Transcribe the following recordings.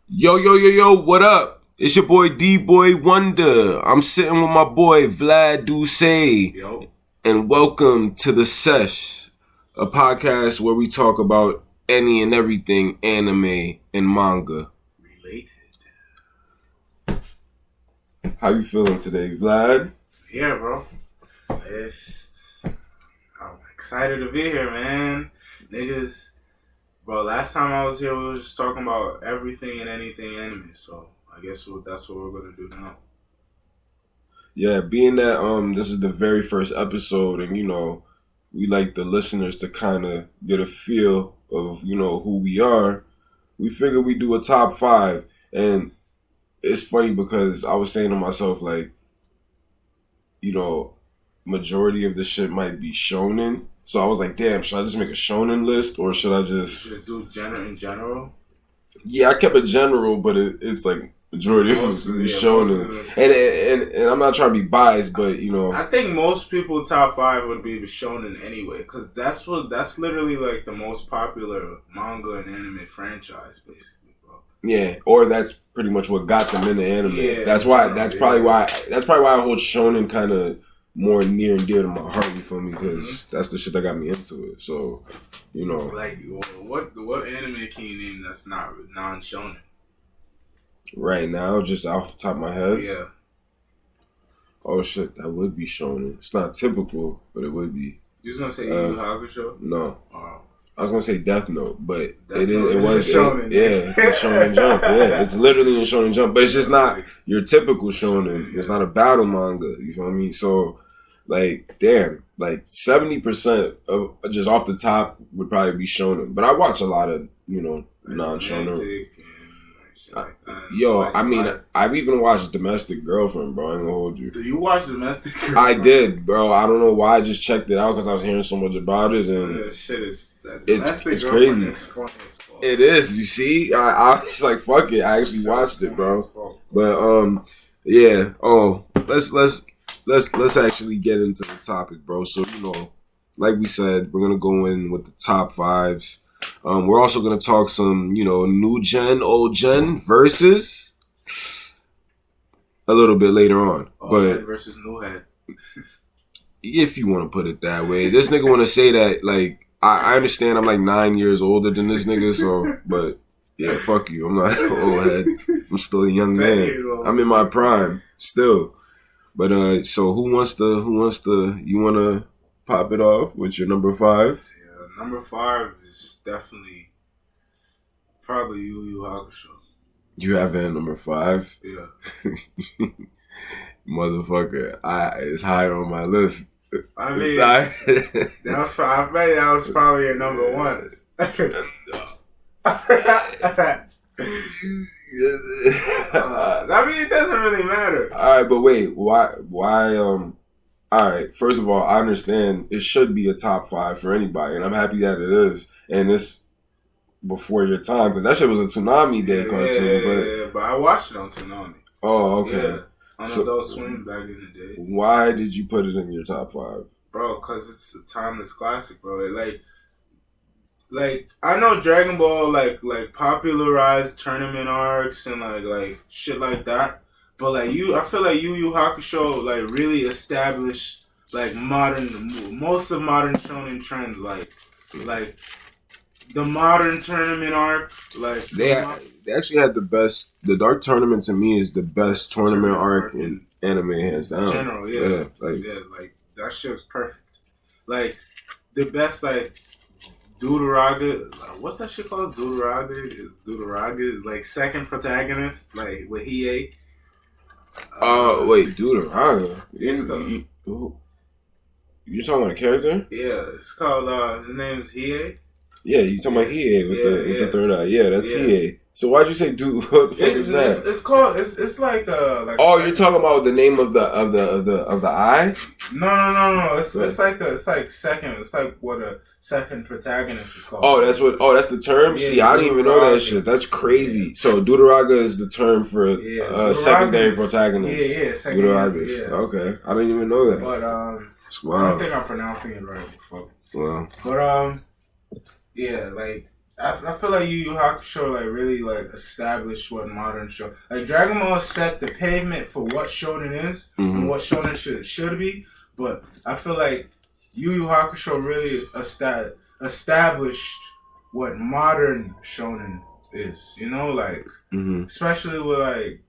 Yo, yo, yo, yo, what up? It's your boy D-Boy Wonder. I'm sitting with my boy Vlad Duce. Yo. And welcome to The Sesh, a podcast where we talk about any and everything anime and manga. Related. How you feeling today, Vlad? Yeah, bro. I'm excited to be here, man. Niggas. Bro, last time I was here, we were just talking about everything and anything anime, so I guess that's what we're going to do now. Yeah, being that this is the very first episode, and we like the listeners to kind of get a feel of who we are. We figure we do a top 5, and it's funny because I was saying to myself, like, majority of the shit might be shonen. So I was like, damn, should I just make a shonen list, or should I just do in general? Yeah, I kept it general, but it's like majority of it is shonen. And I'm not trying to be biased, but I think most people top 5 would be shonen anyway, because that's literally like the most popular manga and anime franchise, basically, bro. Yeah, or that's pretty much what got them into anime. Yeah, that's probably why I hold shonen kind of more near and dear to my heart, you feel me? Because that's the shit that got me into it. So, like, what anime can you name that's not non-shonen? Right now, just off the top of my head? Yeah. Oh shit, that would be shonen. It's not typical, but it would be. You was gonna say Yu Yu Hakusho? No. Oh. I was gonna say Death Note, but it was shonen. It's a shonen jump. Yeah, it's literally a shonen jump, but it's just not your typical shonen. Yeah. It's not a battle manga. You feel me? So, like, damn, like 70% of just off the top would probably be shonen. But I watch a lot of non-shonen. I've even watched Domestic Girlfriend, bro. I ain't gonna hold you. Do you watch Domestic Girlfriend? I did, bro. I don't know why. I just checked it out because I was hearing so much about it, and it's crazy. Is funny as fuck. It is. You see, I was like, fuck it. I actually watched it, bro. But yeah. Oh, let's actually get into the topic, bro. So like we said, we're gonna go in with the top 5s. We're also going to talk some, new gen, old gen versus a little bit later on. Old head versus new head. If you want to put it that way. This nigga want to say that, like, I understand I'm like 9 years older than this nigga, so, but yeah, fuck you. I'm not old head. I'm still a young man. I'm in my prime still. But, so who wants to, you want to pop it off with your number 5? Yeah, number 5 is definitely probably Yu Yu Hakusho. You have it at number 5? Yeah. Motherfucker, it's higher on my list. I mean, I bet that was probably your number 1. I mean, it doesn't really matter. Alright, but wait, why alright, first of all, I understand it should be a top 5 for anybody, and I'm happy that it is. And it's before your time, because that shit was a Toonami Day cartoon. But I watched it on Toonami. Oh, okay. Yeah, on Adult Swim back in the day. Why did you put it in your top 5? Bro, because it's a timeless classic, bro. Like I know Dragon Ball like popularized tournament arcs and like shit like that. But like I feel like Yu Yu Hakusho like really established like most of modern shonen trends, like the modern tournament arc. Like they actually had the best. The Dark Tournament to me is the best tournament arc in anime, hands down. In general, yeah, like that shit was perfect. Like the best, like Deuteraga. What's that shit called? Deuteraga, like second protagonist, like with Hiei. Wait, Deuteraga. You talking about a character? Yeah, it's called. His name is Hiei. Yeah, you talking about Hiei with the third eye? Yeah, that's Hiei. So why'd you say dude? What the fuck is that? It's called. It's like like. Oh, you're talking about the name of the eye? No. It's like second. It's like what a second protagonist is called. Oh, that's the term. Yeah, see, I didn't even know that shit. That's crazy. So Deuteraga is the term for secondary protagonist. Yeah, second. Deuteraga. Yeah. Okay, I didn't even know that. But wow. I don't think I'm pronouncing it right. Wow. But yeah, like I feel like Yu Yu Hakusho like really like established what modern show like Dragon Ball set the pavement for what shonen is and what shonen should be, but I feel like Yu Yu Hakusho really established what modern shonen is. You know, like especially with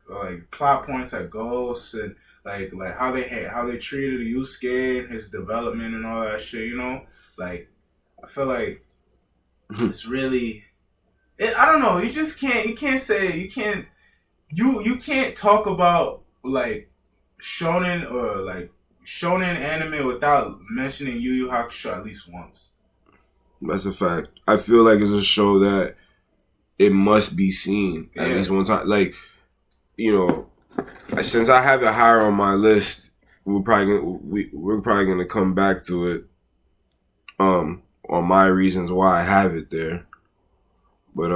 like plot points like Ghosts and like how they treated Yusuke and his development and all that shit. You know, like I feel like. It's really, I don't know. You can't talk about like shonen or like shonen anime without mentioning Yu Yu Hakusho at least once. That's a fact. I feel like it's a show that it must be seen at least one time. Like, you know, since I have it higher on my list, we're probably gonna come back to it. On my reasons why I have it there. But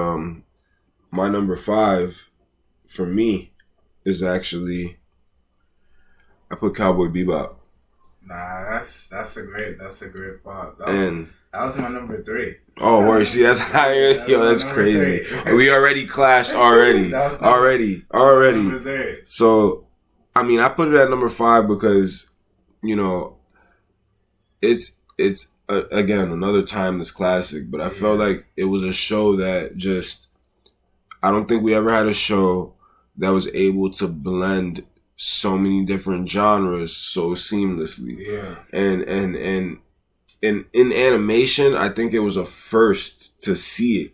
my number 5 for me is actually I put Cowboy Bebop. Nah, that's a great thought. That was my number 3. Oh, word. See, that's higher. Yo, that's crazy. We already clashed already. Already. So, I mean, I put it at number 5 because, you know, it's again, another timeless classic, but I felt like it was a show that just, I don't think we ever had a show that was able to blend so many different genres so seamlessly. Yeah. And in animation, I think it was a first to see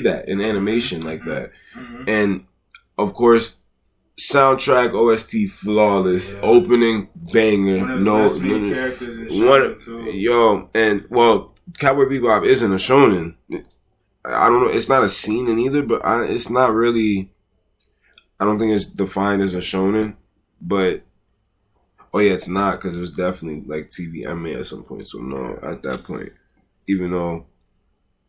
that in animation like that. And of course, soundtrack, OST flawless, opening banger. One of the best main characters in shonen too. Yo, and well, Cowboy Bebop isn't a shonen. I don't know. It's not a seinen either, but it's not really. I don't think it's defined as a shonen, but oh yeah, it's not because it was definitely like TVMA at some point. So no, at that point, even though,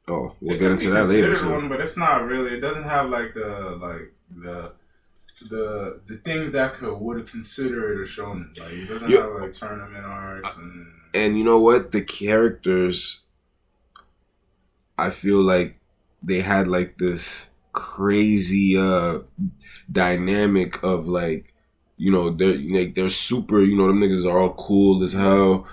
we'll get into that later. So. One, but it's not really. It doesn't have like the things that would consider it a shonen. Like it doesn't have like tournament arcs and you know what, the characters, I feel like they had like this crazy dynamic of like, you know, they're super, you know, them niggas are all cool as hell,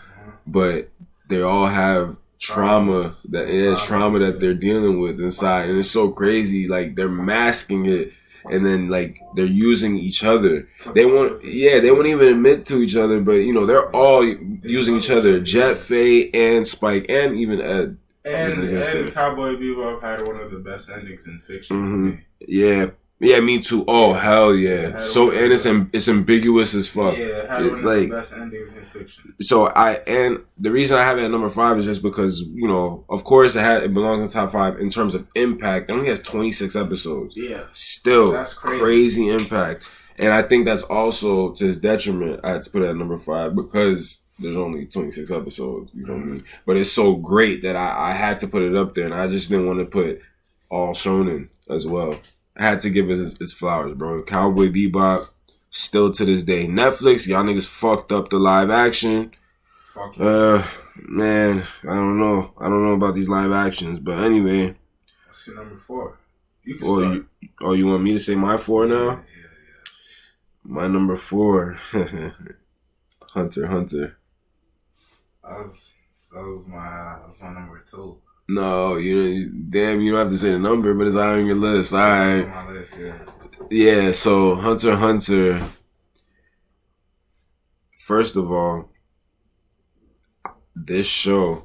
but they all have trauma that they're dealing with inside, and it's so crazy. Like they're masking it. And then, like, they're using each other. They won't even admit to each other, but, you know, they're all using each other. Jet, Faye, and Spike, and even Ed. And Cowboy Bebop had one of the best endings in fiction to me. Yeah, me too. Oh, hell yeah. So, and it's ambiguous as fuck. Yeah, it had one of the best endings in fiction. So, and the reason I have it at number 5 is just because, you know, of course it belongs in top 5 in terms of impact. It only has 26 episodes. Yeah. Still, that's crazy impact. And I think that's also to his detriment. I had to put it at number 5 because there's only 26 episodes. You know what I mean? But it's so great that I had to put it up there, and I just didn't want to put all shonen as well. I had to give it its flowers, bro. Cowboy Bebop, still to this day. Netflix, y'all niggas fucked up the live action. Fuck you. Man, I don't know. I don't know about these live actions, but anyway. What's your number 4? You can start. You want me to say my 4 now? Yeah. My number 4. Hunter x Hunter. That was my number 2. No, you don't have to say the number, but it's on your list. All right. It's on my list, yeah. Yeah, so Hunter x Hunter. First of all, this show,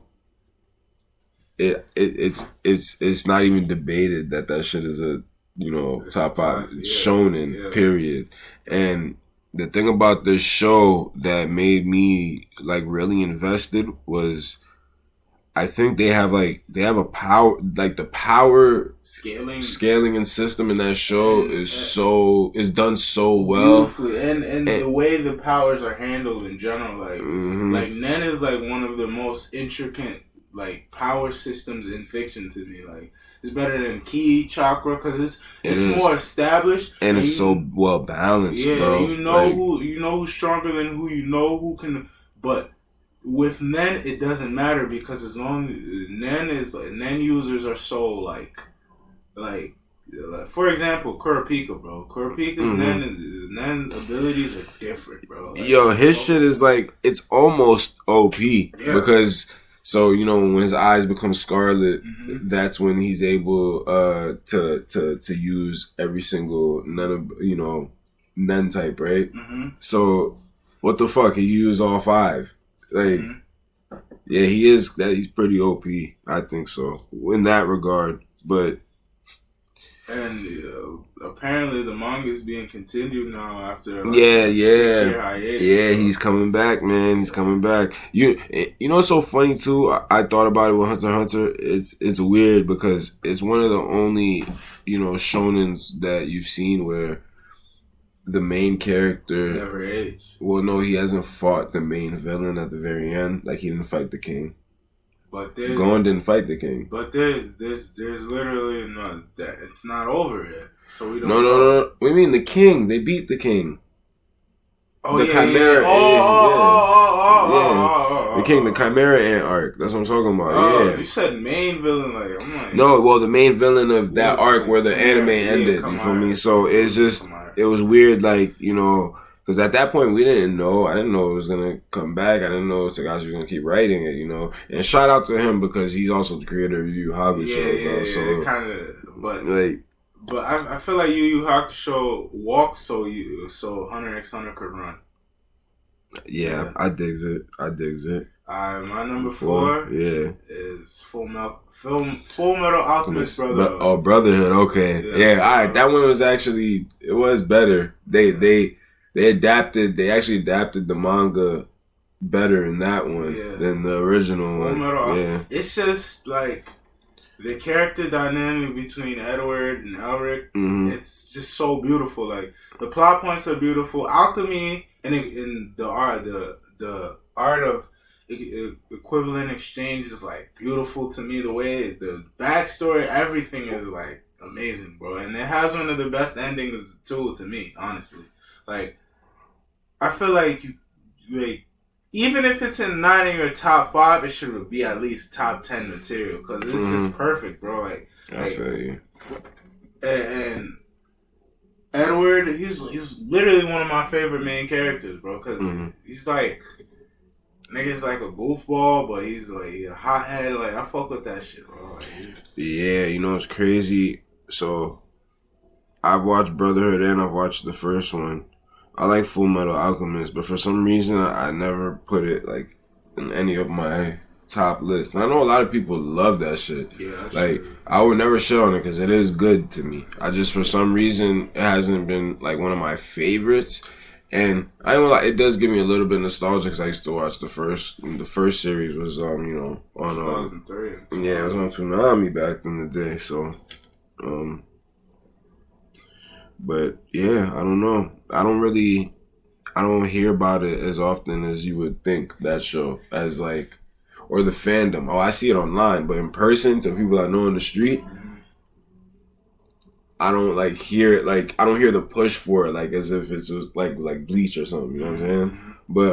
it's not even debated that shit is a, you know, it's top 5 shonen, period. And the thing about this show that made me like really invested was, I think they have a power, like the power scaling and system in that show is done so well. Beautifully. And the way the powers are handled in general, like Nen is like one of the most intricate like power systems in fiction to me. Like it's better than Ki Chakra because it's more established and it's so well balanced. Yeah, bro. you know who's stronger than who can, but. With Nen, it doesn't matter because as long as Nen users are so like like for example, Kurapika, bro. Kurapika's Nen abilities are different, bro. Like, yo, his shit is like, it's almost OP because, so, you know, when his eyes become scarlet, that's when he's able to use every single Nen type, right? So what the fuck? He used all 5. Like, yeah, he's pretty OP. I think so in that regard, but. And apparently the manga is being continued now after 6-year hiatus. Yeah, he's coming back, man. He's coming back. You know what's so funny too? I thought about it with Hunter x Hunter. It's weird because it's one of the only, shonens that you've seen where the main character never aged. Well, no, he hasn't fought the main villain at the very end. Like, he didn't fight the king. But Gon didn't fight the king. But there's literally that it's not over yet. So we don't. No. What do you mean the king? They beat the king. Oh, the yeah, Chimera. Oh, the king, the Chimera Ant arc. That's what I'm talking about. Oh, you said main villain, like I'm like. No, well, the main villain of that arc where the anime ended. You feel me? So it's just, it was weird, like, because at that point we didn't know. I didn't know it was gonna come back. I didn't know Togashi was gonna keep writing it. And shout out to him because he's also the creator of Yu Yu Hakusho. Yeah, so kind of, but like. But I feel like Yu Yu Hakusho walks so Hunter x Hunter could run. Yeah, I digs it. My number 4 is Full Metal Alchemist Brotherhood. Brotherhood. Okay, yeah. All right, that one was actually, it was better. They adapted. They actually adapted the manga better in that one than the original one. Yeah, it's just like. The character dynamic between Edward and Elric, it's just so beautiful. Like, the plot points are beautiful. Alchemy and the art of equivalent exchange is like beautiful to me. The way the backstory, everything is like amazing, bro. And it has one of the best endings too, to me, honestly. Like, I feel like even if it's not in your top 5, it should be at least top 10 material because it's just perfect, bro. I feel you. And Edward, he's literally one of my favorite main characters, bro. Because he's like, nigga's like a goofball, but he's like a hothead. Like, I fuck with that shit, bro. Like, yeah, it's crazy. So I've watched Brotherhood and I've watched the first one. I like Full Metal Alchemist, but for some reason I never put it like in any of my top lists. And I know a lot of people love that shit. Yeah, like I would never shit on it because it is good to me. I just, for some reason, it hasn't been like one of my favorites. And I ain't gonna lie, it does give me a little bit of nostalgia because I used to watch the first series was on 2003. Yeah, it was on Toonami back in the day. So but yeah, I don't know. I don't hear about it as often as you would think, that show, as like, or the fandom. Oh, I see it online, but in person, to people I know in the street, I don't like hear it. Like, I don't hear the push for it, like as if it was like Bleach or something. You know what I'm saying? But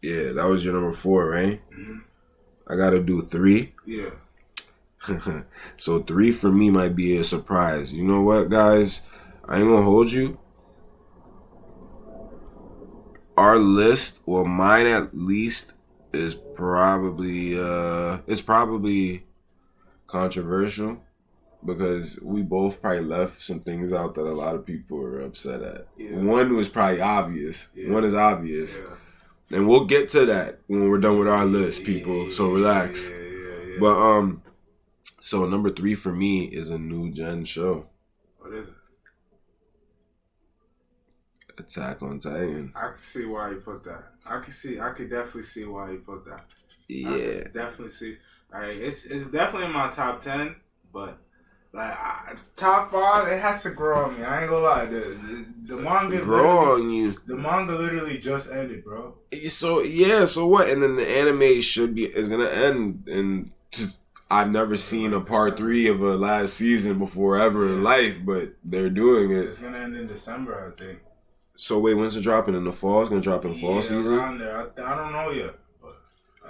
yeah, that was your number 4, right? I gotta do 3. Yeah. So 3 for me might be a surprise. You know what, guys? I ain't gonna hold you. Our list, well, mine at least, is probably it's probably controversial because we both probably left some things out that a lot of people are upset at. Yeah. One was probably obvious. Yeah. One is obvious. Yeah. And we'll get to that when we're done with our list, people. So relax. Yeah. But so number 3 for me is a new gen show. What is it? Attack on Titan. I can see why you put that. I could definitely see why you put that. Yeah. I can definitely see. Alright, it's definitely in my top 10, but like top 5, it has to grow on me. I ain't gonna lie. The manga grow on you. The manga literally just ended, bro. So yeah, so what? And then the anime is gonna end, and just, I've never seen a part 3 of a last season before ever in life, but they're doing it. It's gonna end in December, I think. So wait, when's it dropping? In the fall? It's gonna drop in the fall season? Around there. I don't know yet. But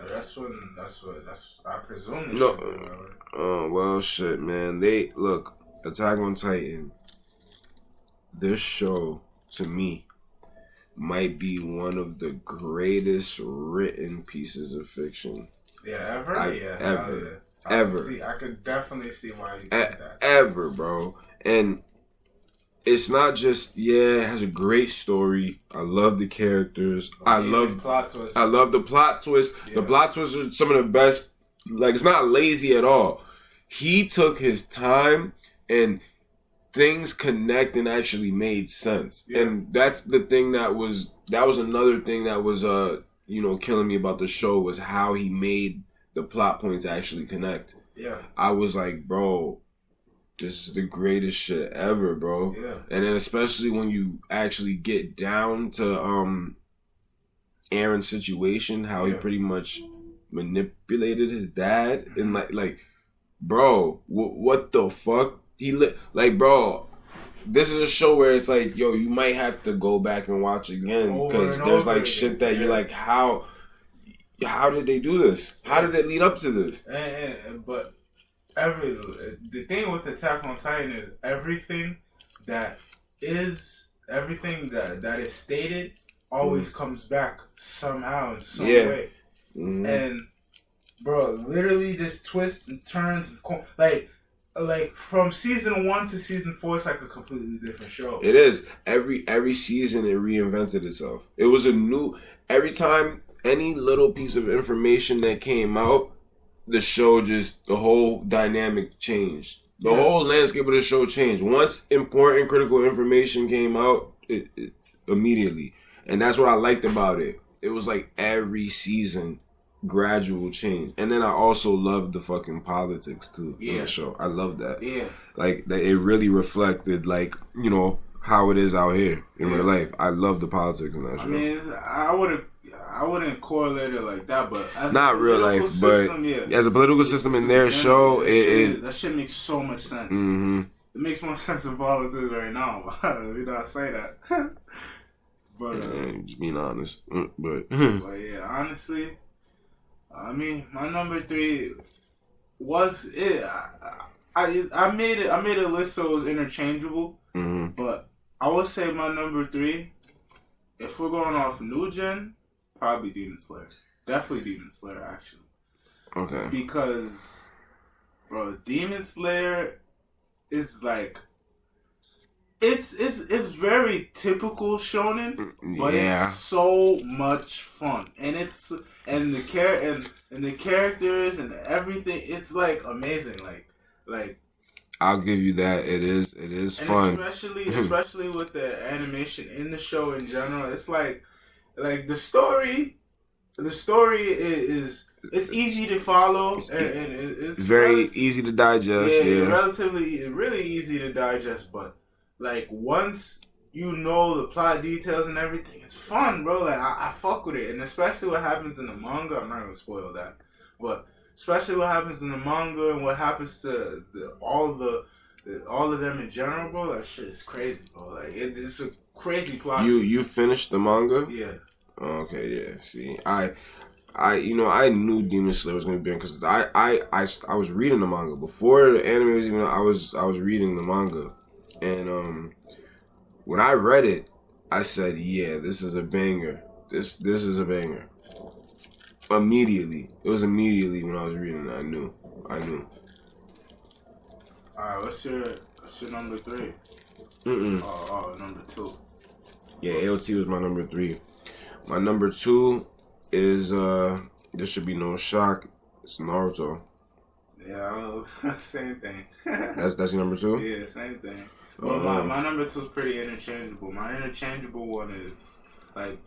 That's I presume. No. Well, shit, man. Look, Attack on Titan. This show, to me, might be one of the greatest written pieces of fiction. Yeah, ever. Ever. I could definitely see why you think that. Ever, bro. And it's not just, it has a great story. I love the characters. I love the plot twist. Yeah. The plot twists are some of the best. Like, it's not lazy at all. He took his time and things connect and actually made sense. Yeah. And that's the thing that was another thing that was, killing me about the show was how he made the plot points actually connect. Yeah. I was like, bro, this is the greatest shit ever, bro. Yeah. And then especially when you actually get down to Aaron's situation, how he pretty much manipulated his dad and like bro, what the fuck? Bro, this is a show where it's like, yo, you might have to go back and watch again because there's like shit that you're like, how did they do this? How did it lead up to this? But the thing with Attack on Titan is everything that is stated always comes back somehow in some way. Mm-hmm. And bro, literally just twists and turns and like from season 1 to season 4, it's like a completely different show. It is. Every season it reinvented itself. It was every time any little piece of information that came out, the show the whole dynamic changed. The whole landscape of the show changed. Once important critical information came out, it immediately. And that's what I liked about it. It was like every season, gradual change. And then I also loved the fucking politics too in the show. I love that. Yeah. Like, that it really reflected, how it is out here in real life. I love the politics in that show. I mean, I wouldn't correlate it like that, but as not a real life, system, but as a political system in their show, that shit makes so much sense. Mm-hmm. It makes more sense in politics right now. Let me not say that. But just being honest. But yeah, honestly, I mean, my number 3 was it. I made a list so it was interchangeable, but I would say my number 3, if we're going off new gen, probably Demon Slayer. Definitely Demon Slayer, actually. Okay. Because, bro, Demon Slayer is like, it's very typical shonen, but it's so much fun, and the characters and everything. It's like amazing, like. I'll give you that. It is and fun, especially with the animation in the show in general. It's like the story. The story is it's easy to follow and it's very easy to digest. Relatively really easy to digest, but like once you know the plot details and everything, it's fun, bro. Like I fuck with it, and especially what happens in the manga. I'm not gonna spoil that, but especially what happens in the manga and what happens to all of them in general, bro. That shit is crazy, bro. Like it's a crazy plot. You finished the manga? Yeah. Oh, okay, yeah. See, I knew Demon Slayer was gonna be because I was reading the manga before the anime was even. I was reading the manga, and when I read it, I said, yeah, this is a banger. This is a banger. Immediately, it was immediately when I was reading it. I knew. Alright, what's your number 3? Oh, number 2. Yeah, AOT was my number 3. My number 2 is this should be no shock. It's Naruto. Yeah, same thing. That's your number 2? Yeah, same thing. Well, my number 2 is pretty interchangeable. My interchangeable one is like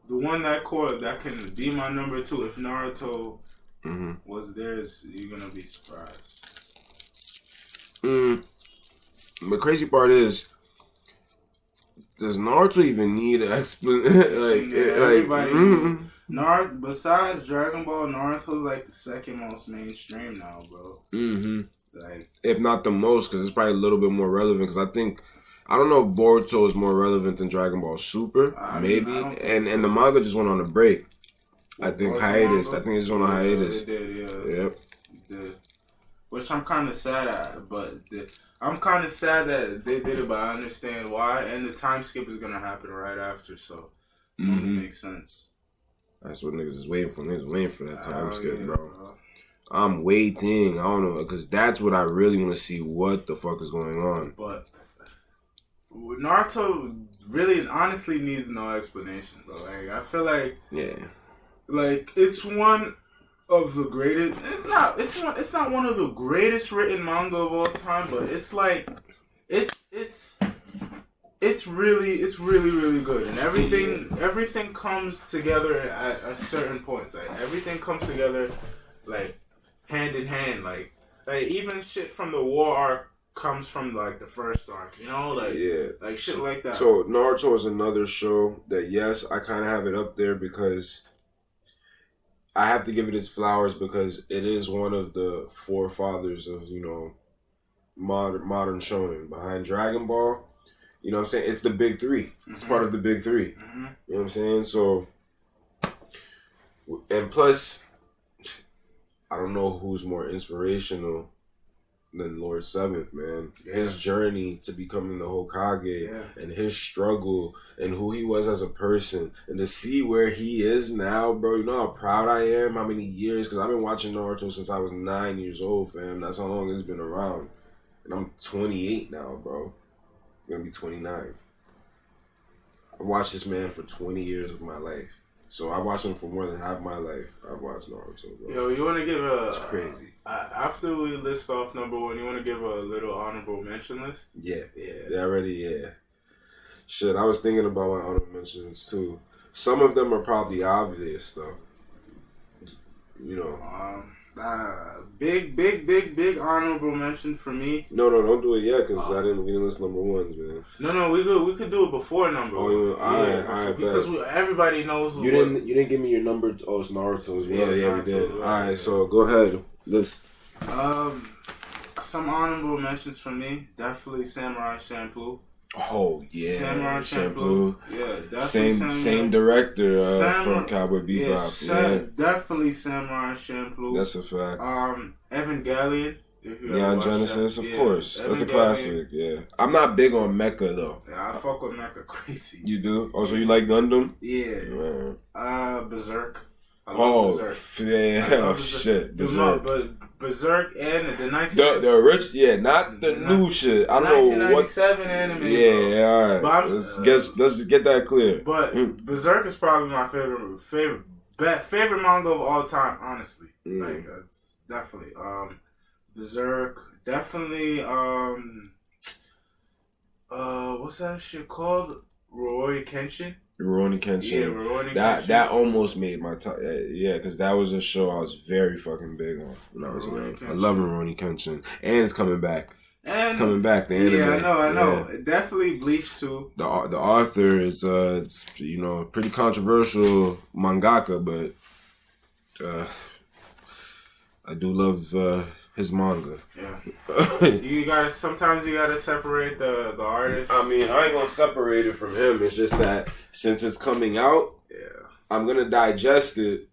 the one that can be my number 2 if Naruto was theirs. You're gonna be surprised. The crazy part is, does Naruto even need an explanation? Everybody knows. Naruto, besides Dragon Ball, Naruto is like the second most mainstream now, bro. Like, if not the most, because it's probably a little bit more relevant. Because I don't know if Boruto is more relevant than Dragon Ball Super, maybe. And the manga just went on a break. I think hiatus. I think it's on a hiatus. It did, yeah. Yep. It did. Which I'm kind of sad at, but I'm kind of sad that they did it, but I understand why. And the time skip is gonna happen right after, so it only makes sense. That's what niggas is waiting for. Niggas waiting for that time skip, bro. I'm waiting. I don't know, because that's what I really want to see. What the fuck is going on? But Naruto really, honestly, needs no explanation, bro. Like, I feel like, like it's one of the greatest. It's not one of the greatest written manga of all time, but it's like, it's really good, and everything comes together at a certain point. Like everything comes together, like hand in hand. Like even shit from the war arc comes from like the first arc, you know, like shit like that. So Naruto is another show that, yes, I kind of have it up there because I have to give it its flowers because it is one of the forefathers of, you know, modern shonen behind Dragon Ball. You know what I'm saying? It's the big three. It's part of the big three. You know what I'm saying? So, and plus, I don't know who's more inspirational than Lord Seventh, man. His journey to becoming the Hokage and his struggle and who he was as a person, and to see where he is now, bro. You know how proud I am, how many years, because I've been watching Naruto since I was 9 years old, fam. That's how long it's been around. And I'm 28 now, bro. I'm gonna be 29. I watched this man for 20 years of my life. So I watched him for more than half my life. I've watched Naruto, bro. Yo, you want to give a... It's crazy. After we list off number one, you want to give a little honorable mention list? Yeah. Shit, I was thinking about my honorable mentions, too. Some of them are probably obvious, though. You know. Big honorable mention for me. No, don't do it yet, because we didn't list number ones, man. No, we could do it before number one. Oh, alright, because everybody knows who. You didn't give me your number. Oh, it's Naruto as well. Yeah, we did. Alright, so go ahead. List. Some honorable mentions for me. Definitely Samurai Champloo. Oh yeah, Samurai Champloo. Yeah, definitely same director from Cowboy Bebop. Definitely Samurai Champloo. That's a fact. Evangelion. Neon Genesis, of course. That's a classic. Yeah, I'm not big on mecha though. Yeah, I fuck with mecha crazy. You do? Oh, so you like Gundam? Yeah. Berserk. Berserk. Yeah, shit. Berserk. But Berserk and the the original, not the new shit. I don't know what 1997 anime. Yeah, all right. Let's get that clear. But Berserk is probably my favorite manga of all time. Honestly, like that's definitely Berserk. Definitely what's that shit called? Rurouni Kenshin. Rurouni Kenshin. Yeah, Rurouni Kenshin. That almost made my top. Yeah, because that was a show I was very fucking big on when I was young. I love Rurouni Kenshin, and it's coming back. It's coming back. The anime. Yeah, I know. Yeah. Definitely Bleach too. The author is it's, you know, pretty controversial mangaka, but I do love his manga. Yeah. Sometimes you gotta separate the artist. I mean, I ain't gonna separate it from him. It's just that since it's coming out, I'm gonna digest it.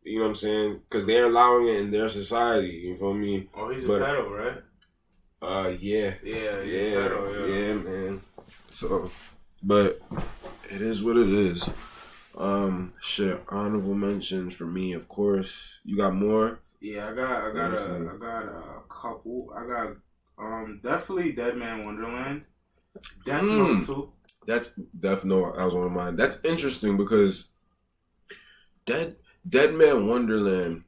You know what I'm saying? Because they're allowing it in their society. You feel me? Oh, he's a pedo, right? Yeah. Yeah, man. So, but it is what it is. Shit. Honorable mentions for me, of course. You got more? Yeah, I got a couple. I got definitely Dead Man Wonderland. Death Note too. That's Death Note. That was one of mine. That's interesting because Dead Man Wonderland.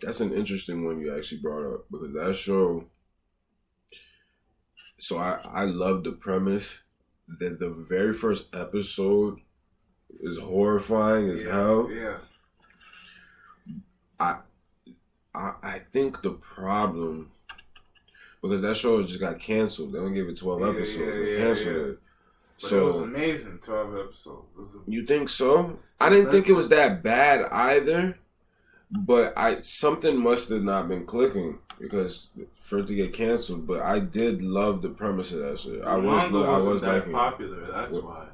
That's an interesting one you actually brought up because that show. So I love the premise that the very first episode is horrifying as hell. Yeah. I think the problem, because that show just got canceled. They don't give it 12 episodes. They canceled it. But so, it was amazing, 12 episodes. You think so? I didn't think it was that bad either, but something must have not been clicking because for it to get canceled. But I did love the premise of that shit. I was wasn't that popular. That's why.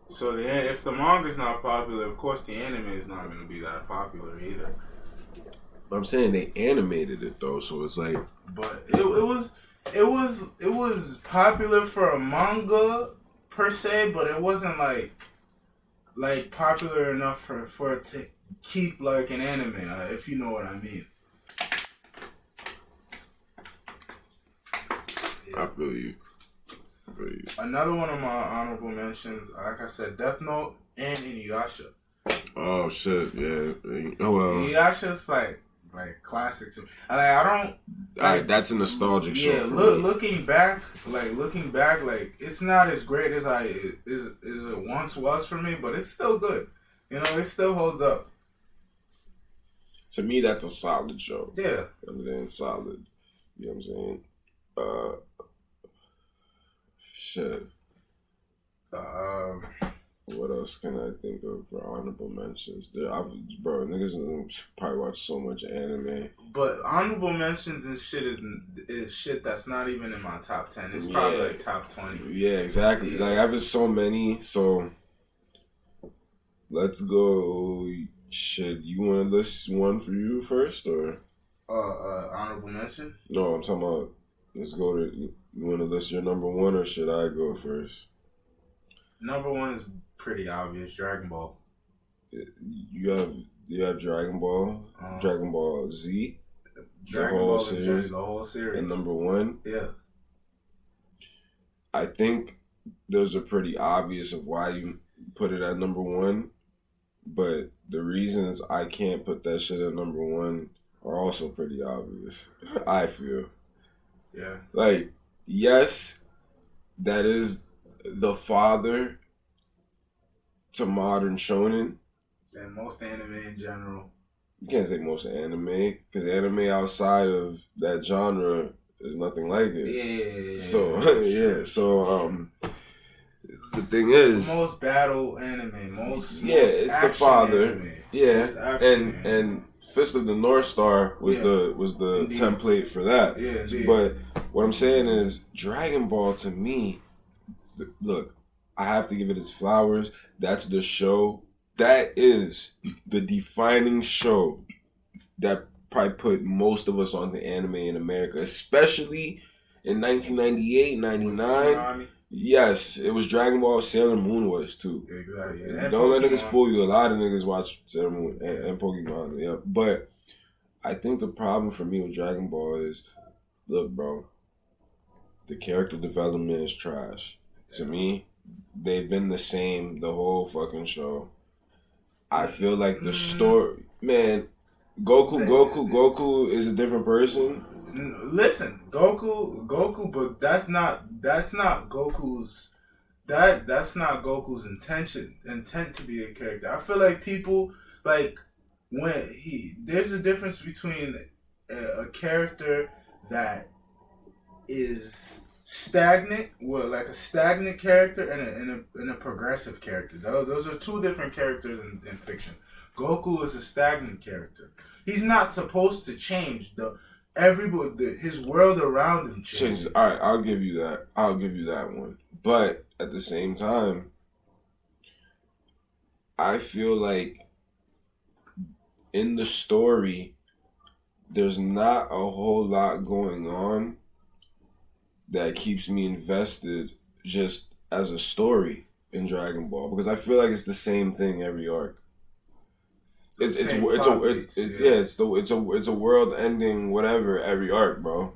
So if the manga's not popular, of course the anime is not going to be that popular either. I'm saying they animated it though, so it's like. But it was popular for a manga per se, but it wasn't like popular enough for it to keep like an anime, if you know what I mean. Yeah. I feel you. Another one of my honorable mentions, like I said, Death Note and Inuyasha. Oh shit, yeah. Oh well. Inuyasha's like classic to me. I don't. That's a nostalgic show. Yeah, looking back, it's not as great as it once was for me, but it's still good. You know, it still holds up. To me, that's a solid show. Yeah, you know what I'm saying, solid. You know what I'm saying? Shit. What else can I think of for honorable mentions? Bro, niggas probably watch so much anime. But honorable mentions and shit is shit that's not even in my top 10. It's probably like top 20. Yeah, exactly. Yeah. Like, I have so many, so let's go. Shit, you want to list one for you first, or? Honorable mention? No, I'm talking about, let's go to, you want to list your number one, or should I go first? Number one is pretty obvious, Dragon Ball. You have Dragon Ball, Dragon Ball Z, Dragon Ball series, the whole series. And number one. Yeah. I think those are pretty obvious of why you put it at number one, but the reasons I can't put that shit at number one are also pretty obvious. I feel. Yeah. Like, yes, that is the father to modern shonen. And most anime in general. You can't say most anime, because anime outside of that genre is nothing like it. Yeah. So, yeah. So, the thing is, most battle anime, most it's the father. Anime, yeah, and Fist of the North Star was the Indeed. template for that. Yeah, indeed. But what I'm saying is, Dragon Ball to me, look, I have to give it its flowers. That's the show. That is the defining show that probably put most of us onto anime in America, especially in 1998, 99. Yes, it was Dragon Ball. Sailor Moon was too. Exactly. Yeah. Don't let niggas fool you. A lot of niggas watch Sailor Moon and Pokemon. Yeah, but I think the problem for me with Dragon Ball is, look, bro, the character development is trash. To me, they've been the same the whole fucking show. I feel like the story, man, Goku is a different person. Listen, Goku, but that's not Goku's. That's not Goku's intent to be a character. I feel like people like when there's a difference between a character that is stagnant, like a stagnant character, and a progressive character. Those are two different characters in fiction. Goku is a stagnant character. He's not supposed to change. His world around him changes. All right, I'll give you that. I'll give you that one. But at the same time, I feel like in the story, there's not a whole lot going on that keeps me invested just as a story in Dragon Ball, because I feel like it's the same thing every arc. It's a world ending whatever every arc, bro.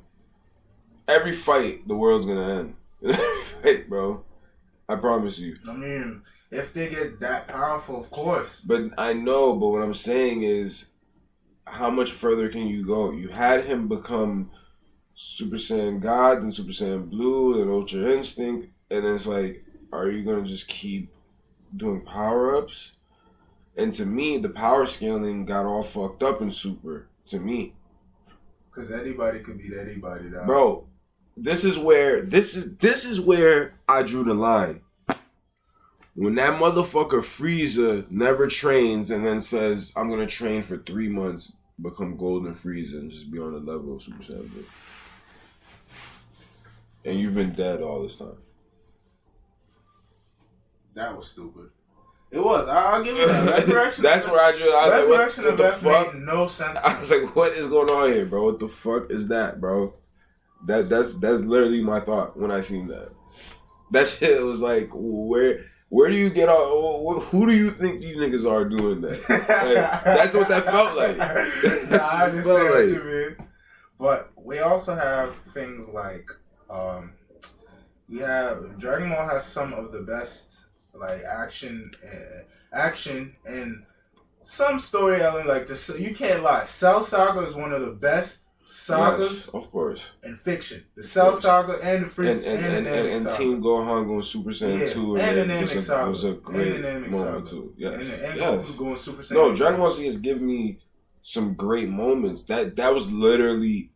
Every fight, the world's gonna end. Every fight, bro. I promise you. I mean, if they get that powerful, of course. But I know. But what I'm saying is, how much further can you go? You had him become Super Saiyan God, then Super Saiyan Blue, then Ultra Instinct, and it's like, are you gonna just keep doing power ups? And to me, the power scaling got all fucked up in Super. To me, because anybody could beat anybody, now. Bro. This is where I drew the line. When that motherfucker Frieza never trains and then says, "I'm gonna train for 3 months, become Golden Frieza, and just be on the level of Super Saiyan Blue," and you've been dead all this time. That was stupid. It was. I'll give you that. Resurrection. That's where I drew. I was Resurrection like, what the fuck? made no sense. I was like, what is going on here, bro? What the fuck is that, bro? That's literally my thought when I seen that. That shit was like, where do you get all? Who do you think you niggas are doing that? Like, that's what that felt like. That's I understand what you mean. But we also have things like, we have Dragon Ball has some of the best like action and some story element like this. You can't lie. Cell Saga is one of the best sagas, yes, of course, in fiction. The Cell Saga and the Freeze and Team Gohan going Super Saiyan 2 and the Namek Saga was a great moment too. Yes, Goku going Super Saiyan. No, Dragon Ball Z has given me some great moments. That was literally,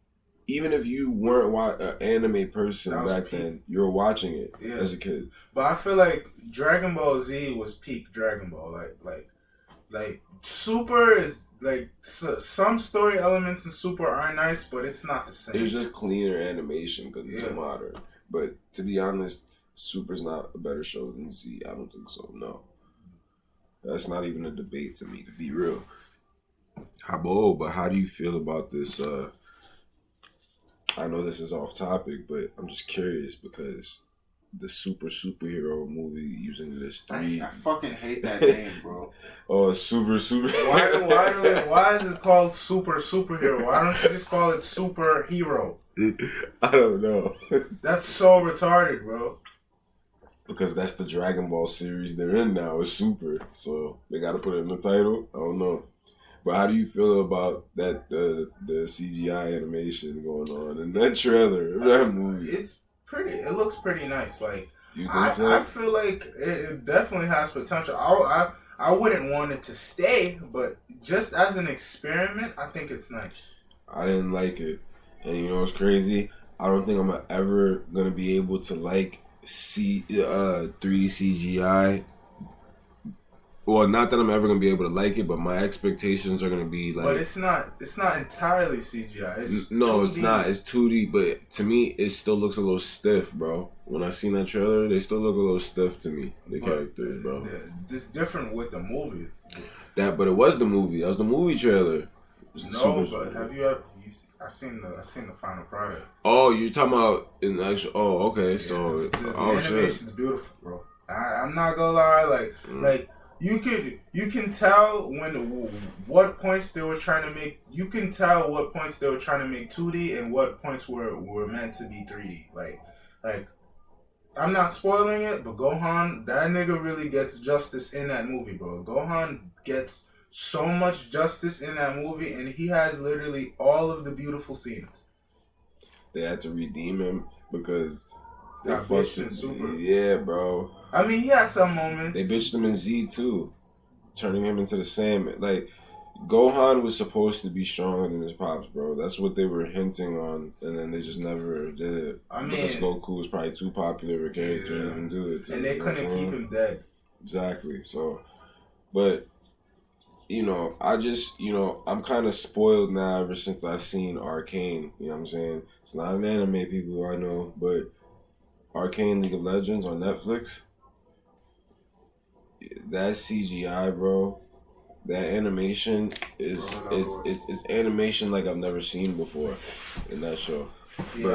even if you weren't an anime person back then, you were watching it as a kid. But I feel like Dragon Ball Z was peak Dragon Ball. Like Super is like some story elements in Super are nice, but it's not the same. It's just cleaner animation because it's so modern. But to be honest, Super's not a better show than Z. I don't think so. No, that's not even a debate to me. To be real, but how do you feel about this? I know this is off topic, but I'm just curious because the superhero movie using this three. I fucking hate that name, bro. Oh, super. Why is it called superhero? Why don't you just call it superhero? I don't know. That's so retarded, bro. Because that's the Dragon Ball series they're in now. It's Super, so they got to put it in the title. I don't know. But how do you feel about that the CGI animation going on in that trailer of that movie? It's pretty. It looks pretty nice. Like you think so? I feel like it definitely has potential. I wouldn't want it to stay, but just as an experiment, I think it's nice. I didn't like it, and you know what's crazy? I don't think I'm ever gonna be able to like 3D CGI. Well, not that I'm ever gonna be able to like it, but my expectations are gonna be like. But it's not entirely CGI. It's 2D. It's not. It's 2D, but to me, it still looks a little stiff, bro. When I seen that trailer, they still look a little stiff to me. The characters, bro. It's different with the movie. But it was the movie. That was the movie trailer. But have you ever? I seen the final product. Oh, you're talking about in the actual? Oh, okay. Yeah, so the animation's beautiful, bro. I'm not gonna lie. Like. You can tell what points they were trying to make. You can tell what points they were trying to make 2D and what points were meant to be 3D. Like I'm not spoiling it, but Gohan, that nigga really gets justice in that movie, bro. Gohan gets so much justice in that movie, and he has literally all of the beautiful scenes. They had to redeem him because they bitched in Super. Yeah, bro. I mean, he had some moments. They bitched him in Z too, turning him into the Saiyan. Like, Gohan was supposed to be stronger than his pops, bro. That's what they were hinting on, and then they just never did it. I mean, because Goku was probably too popular of a character to even do it. And they couldn't keep him dead. Exactly. So, but I'm kind of spoiled now ever since I seen Arcane. You know what I'm saying? It's not an anime, people, I know, but Arcane League of Legends on Netflix. That CGI, bro. That animation is it's animation like I've never seen before in that show. Yeah,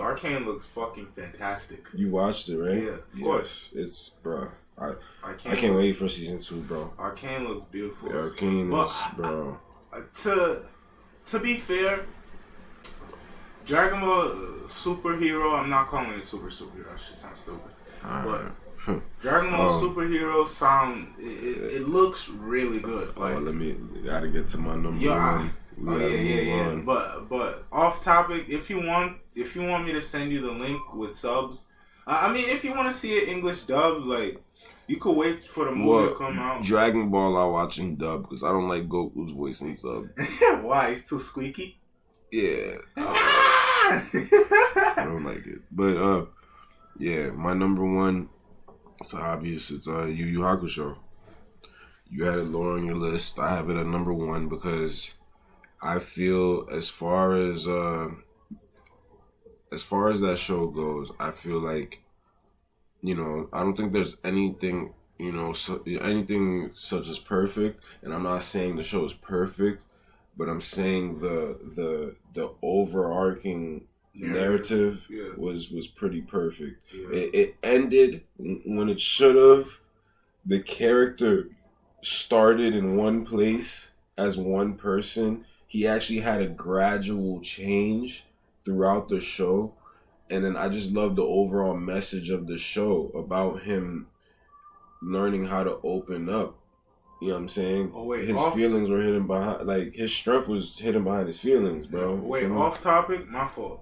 Arcane looks fucking fantastic. You watched it, right? Yeah, of course. It's bro. I can't wait for season 2, bro. Arcane looks beautiful. Yeah, Arcane is, bro. To be fair, Dragon Ball superhero. I'm not calling it superhero. That shit sounds stupid. But Dragon Ball superhero sound. It looks really good. Like, gotta get to my number one. Yeah. But off topic. If you want me to send you the link with subs. I mean, if you want to see it English dub, like, you could wait for the movie to come out. Dragon Ball, I watch in dub because I don't like Goku's voice in sub. Why? He's too squeaky? Yeah. I don't like it. But, yeah, my number one, it's obvious. It's Yu Yu Hakusho. You had it lower on your list. I have it at number one because I feel as far as that show goes, I feel like I don't think there's anything, anything such as perfect. And I'm not saying the show is perfect, but I'm saying the overarching narrative was pretty perfect. Yeah. It ended when it should have. The character started in one place as one person. He actually had a gradual change throughout the show. And then I just love the overall message of the show about him learning how to open up. You know what I'm saying? Oh, wait, his feelings were hidden behind, like, his strength was hidden behind his feelings, bro. Wait, off topic? My fault.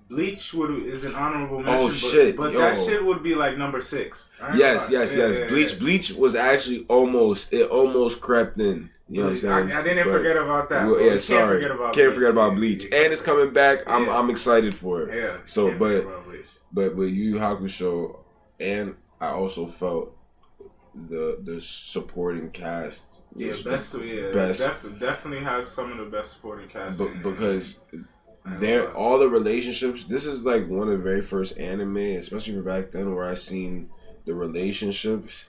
Bleach is an honorable mention. Oh, shit. But that shit would be like number 6. Yes. Bleach was actually almost crept in. You know what I'm saying? I didn't forget about that. Well, yeah, sorry. Can't forget about Bleach. And it's coming back. I'm excited for it. Yeah. So, but Yu Yu Hakusho, and I also felt the supporting cast. Definitely has some of the best supporting cast. Because all the relationships. This is like one of the very first anime, especially for back then, where I seen the relationships.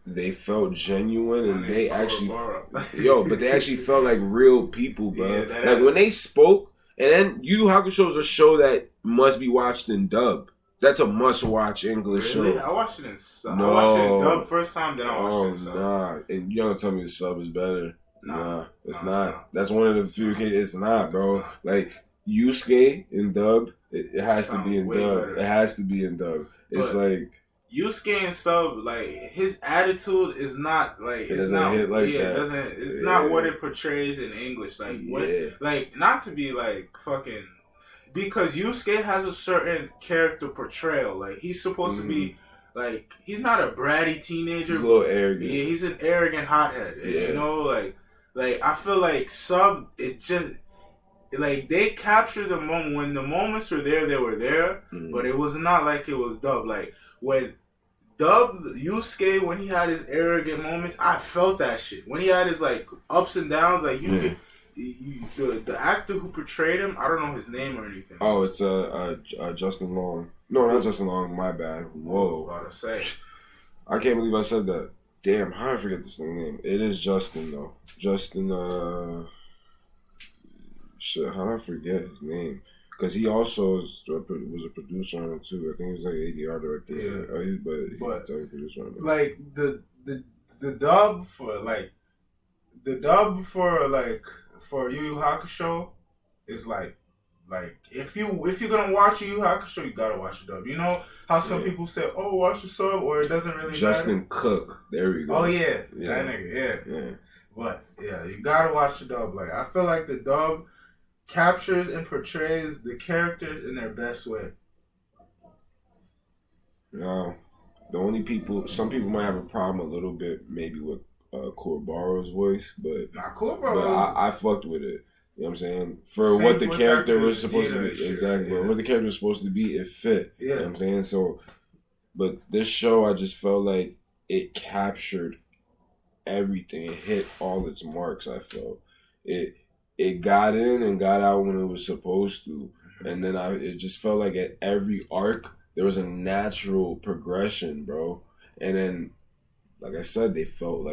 They felt genuine, and they actually, but they actually felt like real people, bro. Yeah, like when they spoke, and then Yu Yu Hakusho is a show that must be watched in dub. That's a must-watch English show. I watched it in sub. I watched it in dub first time, then I watched it in sub. Nah, and you don't tell me the sub is better. Nah, it's not. That's one of the few cases. It's not, bro. Like Yusuke in dub, it has to be in dub. Better. It has to be in dub. It's like Yusuke in sub, like his attitude is not like it's not hit like that. It doesn't. It's not what it portrays in English. Like like not to be like fucking. Because Yusuke has a certain character portrayal. Like, he's supposed to be, like, he's not a bratty teenager. He's a little arrogant. Yeah, he's an arrogant hothead. You know, like I feel like sub, it just, like, they captured the moment. When the moments were there, they were there. But it was not like it was dub. Like, when Yusuke, when he had his arrogant moments, I felt that shit. When he had his, like, ups and downs, like, you could... The actor who portrayed him, I don't know his name or anything. Oh, it's Justin Long. No, not Justin Long. My bad. Whoa. I was about to say. I can't believe I said that. Damn, how did I forget this name? It is Justin though. Justin. Shit, how did I forget his name? Because he also was a producer on it too. I think he was like ADR director. Yeah, but producer on it. Like the dub for like. The dub for Yu Yu Hakusho is like if you're gonna watch Yu Yu Hakusho, you gotta watch the dub. You know how some people say, "Oh, watch the sub," or it doesn't really Justin matter. Cook, there we go. Oh yeah, that nigga, yeah. But you gotta watch the dub. Like I feel like the dub captures and portrays the characters in their best way. The only some people might have a problem a little bit maybe with Kurobaro's voice, but I fucked with it. You know what I'm saying? For what the character was supposed to be. Exactly. Yeah. What the character was supposed to be, it fit. Yeah. You know what I'm saying? So, but this show, I just felt like it captured everything. It hit all its marks, I felt. It got in and got out when it was supposed to. And then it just felt like at every arc, there was a natural progression, bro. And then, like I said, they felt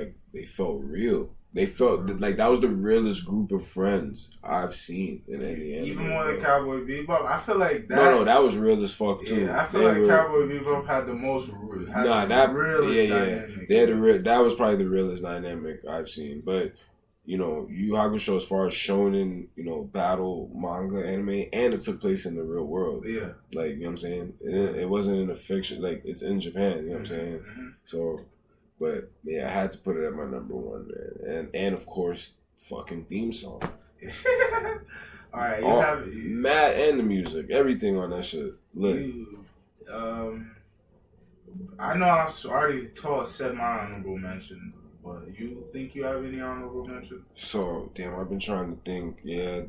real. They felt like that was the realest group of friends I've seen in any anime. Even more than Cowboy Bebop, I feel like that. No, that was real as fuck too. Yeah, I feel like Cowboy Bebop had the most. Realest dynamic. They had that was probably the realest dynamic I've seen. But Yu Yu Hakusho, as far as shonen, battle manga anime, and it took place in the real world. Yeah, like you know what I'm saying. It wasn't in a fiction. Like it's in Japan. You know what I'm saying. Mm-hmm. So. But yeah, I had to put it at my number one, man, and of course, fucking theme song. All right, you have Matt and the music, everything on that shit. Look, I know I already said my honorable mentions, but you think you have any honorable mentions? So damn, I've been trying to think. Yeah,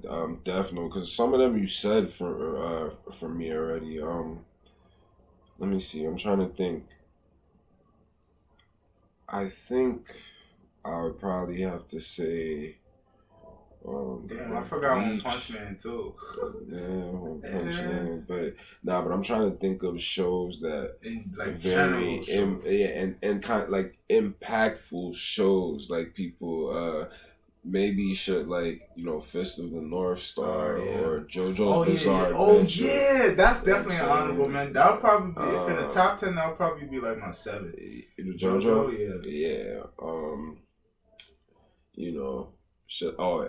definitely, because some of them you said for me already. Let me see. I'm trying to think. I think I would probably have to say, Damn, I forgot One Punch Man too. Yeah, One Punch Man. But I'm trying to think of shows that like very and kind of like impactful shows, like people maybe should like Fist of the North Star or JoJo's Bizarre Adventure. Yeah, that's definitely an honorable man. That would probably be if in the top 10. That would probably be like my 7. JoJo, yeah.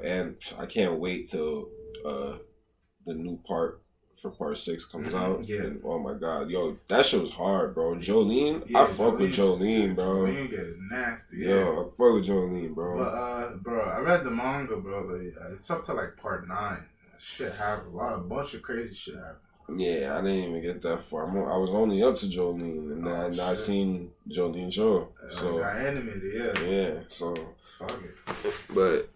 And I can't wait till the new part for part 6 comes out. Yeah. And, oh my god, yo, that show's hard, bro. Jolene, I fuck with Jolene, bro. Jolene get nasty. Yo, I fuck with Jolene, bro. But bro, I read the manga, bro. Like, it's up to like part 9. Shit happened. A bunch of crazy shit happened. Yeah, I didn't even get that far. I was only up to Jolene, and then I seen Jolene show. So it got animated, yeah. So fuck it. But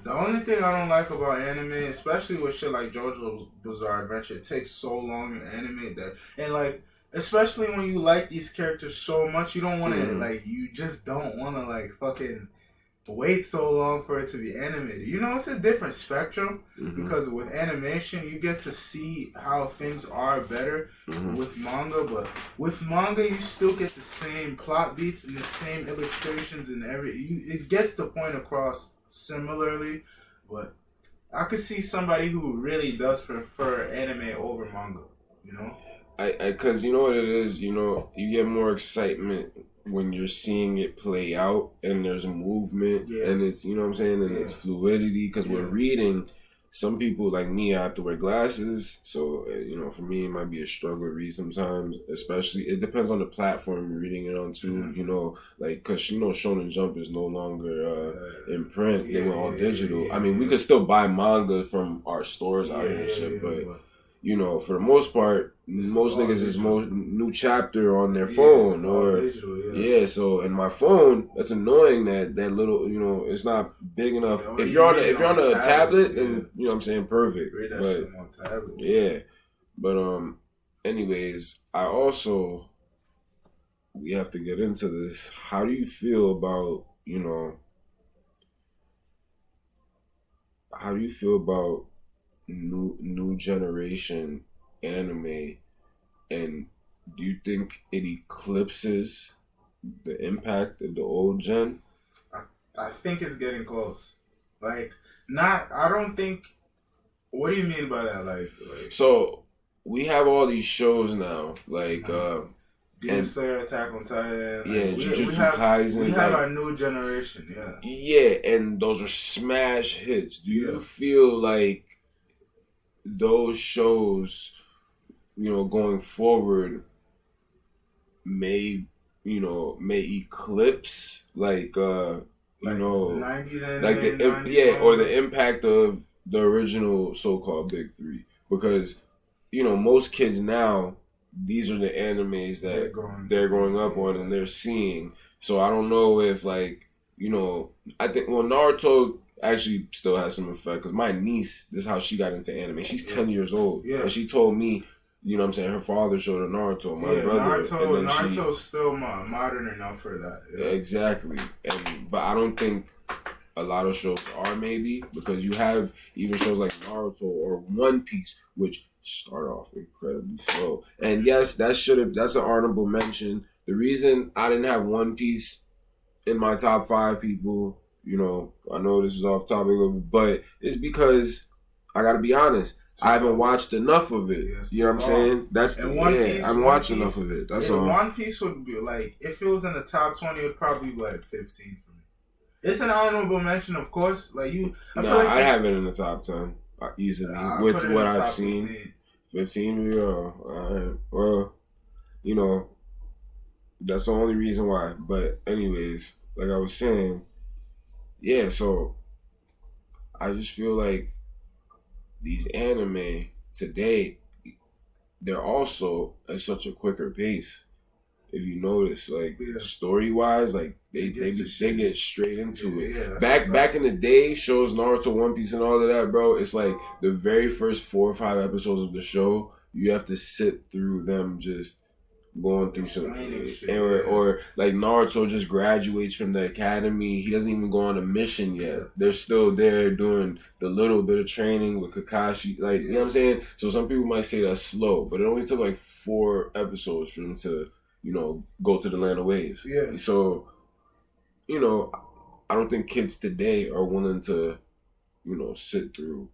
the only thing I don't like about anime, especially with shit like JoJo's Bizarre Adventure, it takes so long to animate that, and like especially when you like these characters so much, you don't want to like you just don't want to like fucking wait so long for it to be animated. You know, it's a different spectrum because with animation you get to see how things are better with manga, but with manga you still get the same plot beats and the same illustrations and it gets the point across similarly, but I could see somebody who really does prefer anime over manga, you know? Cause you know what it is, you get more excitement when you're seeing it play out and there's movement and it's, you know what I'm saying, and it's fluidity, because we're reading, some people like me, I have to wear glasses, so for me it might be a struggle to read sometimes, especially it depends on the platform you're reading it on too, like because Shonen Jump is no longer in print, they went all digital. I mean, we could still buy manga from our stores out here and shit, but for the most part, most niggas is new chapter on their phone or digital, so in my phone, that's annoying that little, it's not big enough. If you're on a tablet, then you know what I'm saying, perfect. Read that shit on tablet. Yeah. But anyways, we have to get into this. How do you feel about, new generation anime, and do you think it eclipses the impact of the old gen? I think it's getting close. Like, I don't think. What do you mean by that? Like so we have all these shows now, like Demon Slayer, Attack on Titan. Jujutsu Kaisen. We have our new generation, Yeah, and those are smash hits. Do you feel like those shows, going forward, may eclipse like 90s anime, like or the impact of the original so-called big 3, because most kids now, these are the animes that they're growing up on and they're seeing. So I don't know if I think Naruto actually still has some effect, because my niece, this is how she got into anime. She's 10 years old, and she told me, her father showed her Naruto, my brother. Naruto's still modern enough for that. Exactly, but I don't think a lot of shows are, maybe, because you have even shows like Naruto or One Piece, which start off incredibly slow. And yes, that's an honorable mention. The reason I didn't have One Piece in my top 5, people, I know this is off topic, but it's because I gotta be honest, I haven't watched enough of it. You know what I'm saying? That's I haven't watched enough of it. That's all. One Piece would be like, if it was in the top 20, it would probably be like 15 for me. It's an honorable mention, of course. Like I have it in the top 10 easily with what I've seen. 15, alright. Well, that's the only reason why. But anyways, like I was saying, so I just feel like these anime today, they're also at such a quicker pace. If you notice, like story wise, like they get straight into it. Back in the day, shows Naruto, One Piece, and all of that, bro. It's like the very first 4 or 5 episodes of the show, you have to sit through them just going through some shit, or like Naruto just graduates from the academy. He doesn't even go on a mission yet. Yeah. They're still there doing the little bit of training with Kakashi. Like, you know what I'm saying? So some people might say that's slow, but it only took like 4 episodes for them to, you know, go to the land of waves. Yeah. So, you know, I don't think kids today are willing to, you know, sit through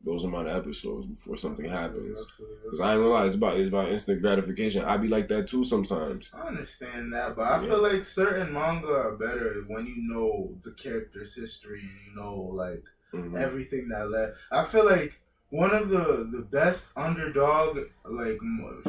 those amount of episodes before something happens. Because I ain't gonna lie, it's about instant gratification. I be like that too sometimes. I understand that, but I feel like certain manga are better when you know the character's history and you know like everything that led. I feel like one of the best underdog like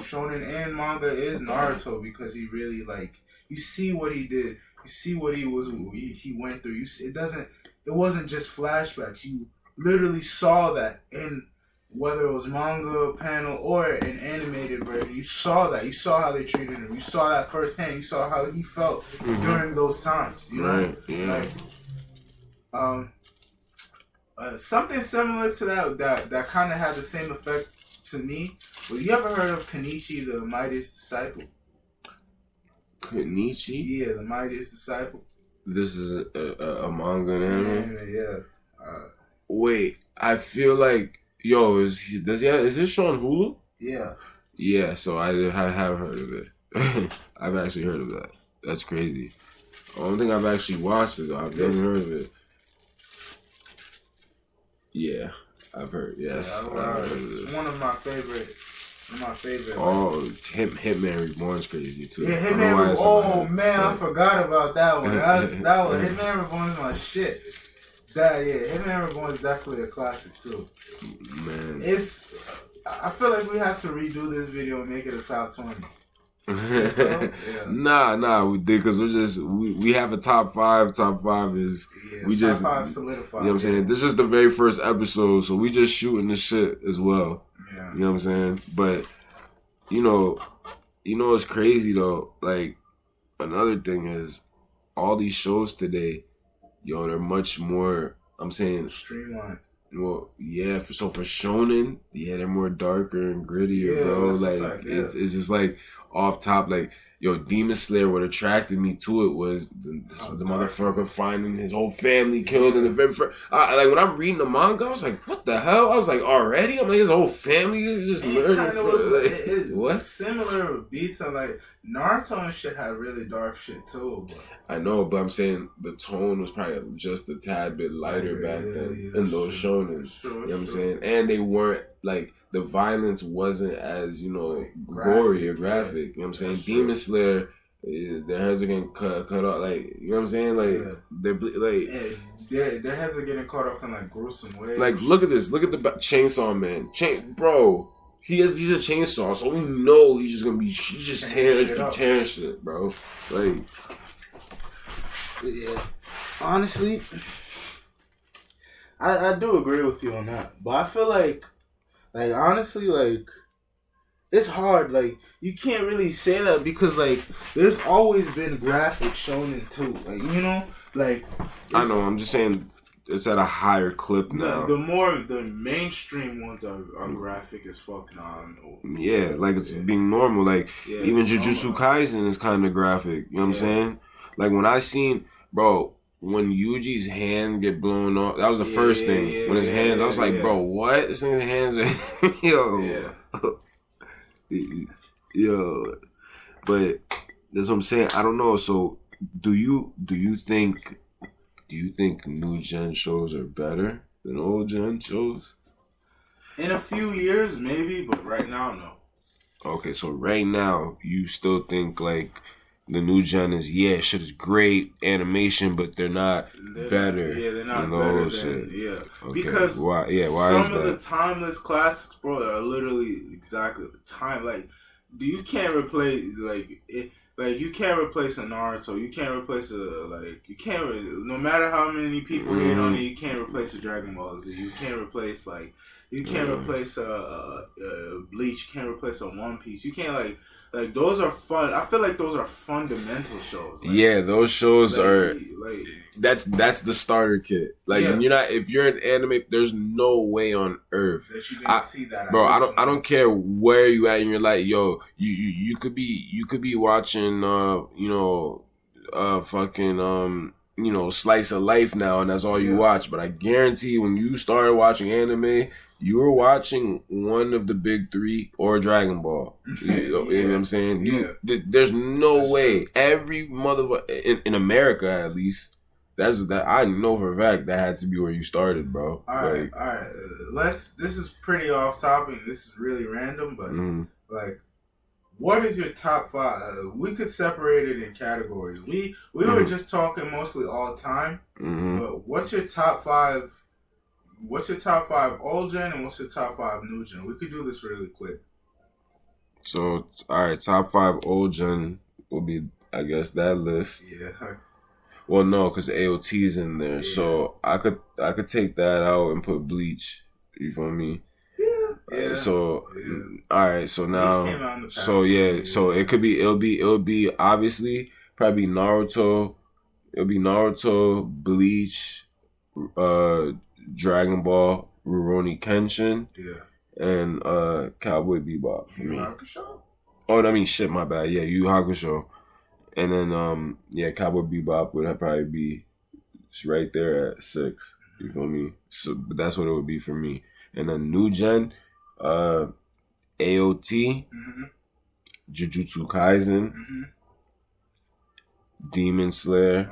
shonen and manga is Naruto, because he really like, you see what he did, you see what he went through. It wasn't just flashbacks. You literally saw that in, whether it was manga, panel, or an animated version. You saw that. You saw how they treated him. You saw that firsthand. You saw how he felt during those times. You know, right, yeah. Like, something similar to that kind of had the same effect to me. Well, you ever heard of Kenichi, the Mightiest Disciple? Kenichi? Yeah, the Mightiest Disciple. This is a manga and anime? Yeah. Wait, I feel like, yo, is this show on Hulu? Yeah. Yeah, so I have heard of it. I've actually heard of that. That's crazy. I don't think I've actually watched it though. I've never heard of it. Yeah, I've heard. Yes, yeah, it's one of my favorite. Oh, Hitman Reborn's crazy too. Yeah, Hitman Reborn. Oh man, I forgot about that one. That one. Hitman Reborn's my shit. Hitman Reborn is definitely a classic too. Man, I feel like we have to redo this video and make it a top 20. So, yeah. Nah, we did, because we have a top 5. Top 5 is top 5 solidified. You know what I'm saying? This is the very first episode, so we just shooting the shit as well. Yeah. You know what I'm saying? But you know it's crazy though. Like, another thing is, all these shows today, yo, they're much more, I'm saying, streamlined. Well, yeah, for shonen, yeah, they're more darker and grittier, bro. Like, it's just like off top, like, yo, Demon Slayer, what attracted me to it was the motherfucker finding his whole family killed in the very first. Like, when I'm reading the manga, I was like, what the hell? I was like, already? I'm like, his whole family is just murdered. What? Similar beats on like Naruto and shit had really dark shit too. But. I know, but I'm saying the tone was probably just a tad bit lighter back then in those shonens. You know what I'm saying? And they weren't like, the violence wasn't as, you know, gory or graphic. You know what I'm saying? Demon Slayer, their heads are getting cut off. Like, you know what I'm saying? Like, they're like, their heads are getting cut off in like gruesome ways. Like, look at this. Look at the Chainsaw Man. Bro, he's a chainsaw, so we know he's just tearing shit, bro. Like, yeah. Honestly, I do agree with you on that, but I feel like honestly, like, it's hard. Like, you can't really say that because, like, there's always been graphic shonen too. Like, you know, like, I know. I'm just saying it's at a higher clip now. The mainstream ones are graphic as fuck now. Yeah, like it's being normal. Like, even Jujutsu Kaisen is kind of graphic. You know what I'm saying? Like, when I seen, bro, when Yuji's hand get blown off, that was the first thing. When his hands, I was like, bro, what? This nigga's hands are, yo. But that's what I'm saying. I don't know. So, do you think new gen shows are better than old gen shows? In a few years, maybe, but right now, no. Okay, so right now, you still think like the new gen is, shit is great animation, but they're not better. Yeah, they're not better than, Okay. Because why some is that? of the timeless classics, bro, are literally exactly the time. Like, you can't replace you can't replace a Naruto. You can't replace no matter how many people hate on it, you can't replace a Dragon Ball Z. You can't replace replace a Bleach. You can't replace a One Piece. You can't Like those are fun. I feel like those are fundamental shows. Like, yeah, those shows like, are. Like, that's the starter kit. Like if you're an anime, there's no way on earth that you didn't see that. Bro, I don't care where you at in your life. Yo, you could be watching fucking Slice of Life now, and that's all you watch. But I guarantee when you started watching anime, you were watching one of the big three or Dragon Ball. You know what I'm saying? There's no way. True. Every motherfucker in America, at least, that I know for a fact that had to be where you started, bro. All right. This is pretty off topic. This is really random, but like, what is your top 5? We could separate it in categories. We were just talking mostly all time, but what's your top 5? What's your top 5 old gen and what's your top 5 new gen? We could do this really quick. So, all right, top 5 old gen will be, I guess, that list. Yeah. Well, no, because AOT's in there, so I could take that out and put Bleach. You feel me? Yeah. All right. So now, so it'll be obviously probably Naruto. It'll be Naruto, Bleach, Dragon Ball, Rurouni Kenshin, and Cowboy Bebop. Yu Yu Hakusho? Oh, I mean, shit, my bad. Yeah, Yu Yu Hakusho. And then, Cowboy Bebop would probably be right there at 6. You feel me? So, but that's what it would be for me. And then new gen, AOT, Jujutsu Kaisen, Demon Slayer.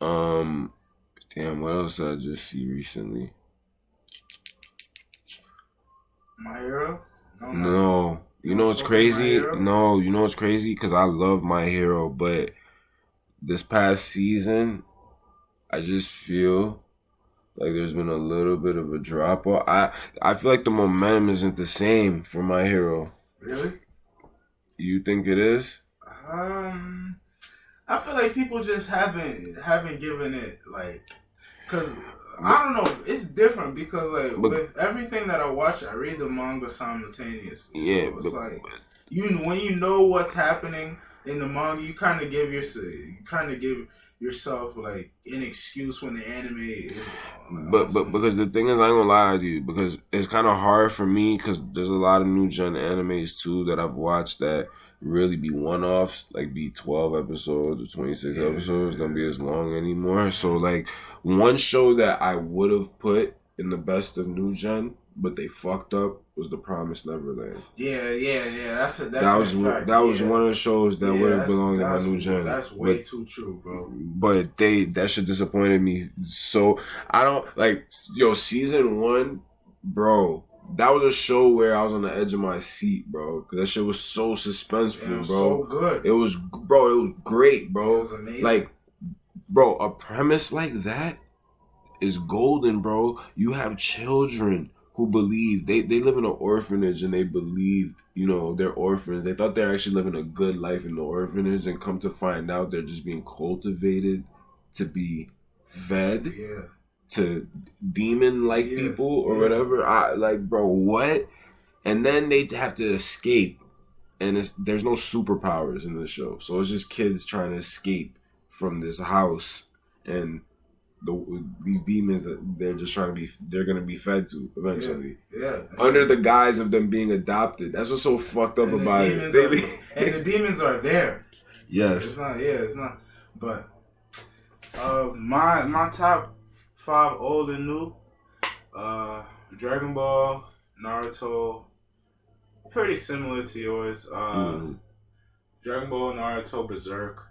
Damn, what else did I just see recently? My Hero? No. You know what's crazy? No, you know what's crazy? Because I love My Hero, but this past season, I just feel like there's been a little bit of a drop off. I feel like the momentum isn't the same for My Hero. Really? You think it is? I feel like people just haven't given it because I don't know. It's different because with everything that I watch, I read the manga simultaneously. Yeah, so it's when you know what's happening in the manga, you kind of give yourself like an excuse when the anime is. But because the thing is, I ain't gonna lie to you, because it's kind of hard for me because there's a lot of new gen animes too that I've watched that really be one-offs, like be 12 episodes or 26 episodes, don't be as long anymore. So like one show that I would have put in the best of new gen, but they fucked up, was The Promised Neverland. Yeah. That was one of the shows that would have belonged in my new gen. That's way too true, bro. But that shit disappointed me. So I don't season 1, bro. That was a show where I was on the edge of my seat, bro. Because that shit was so suspenseful, it was bro. So good. It was great, bro. It was amazing. Like, bro, a premise like that is golden, bro. You have children who believe they live in an orphanage and they believed, they're orphans. They thought they're actually living a good life in the orphanage, and come to find out they're just being cultivated to be fed. Yeah. To demon-like people or whatever. Bro, what? And then they have to escape, and there's no superpowers in the show, so it's just kids trying to escape from this house, and these demons that they're gonna be fed to eventually. Yeah. Under the guise of them being adopted. That's what's so fucked up about it. And the demons are there. Yes. It's not. But my top 5 old and new, Dragon Ball, Naruto, pretty similar to yours. Dragon Ball, Naruto, Berserk,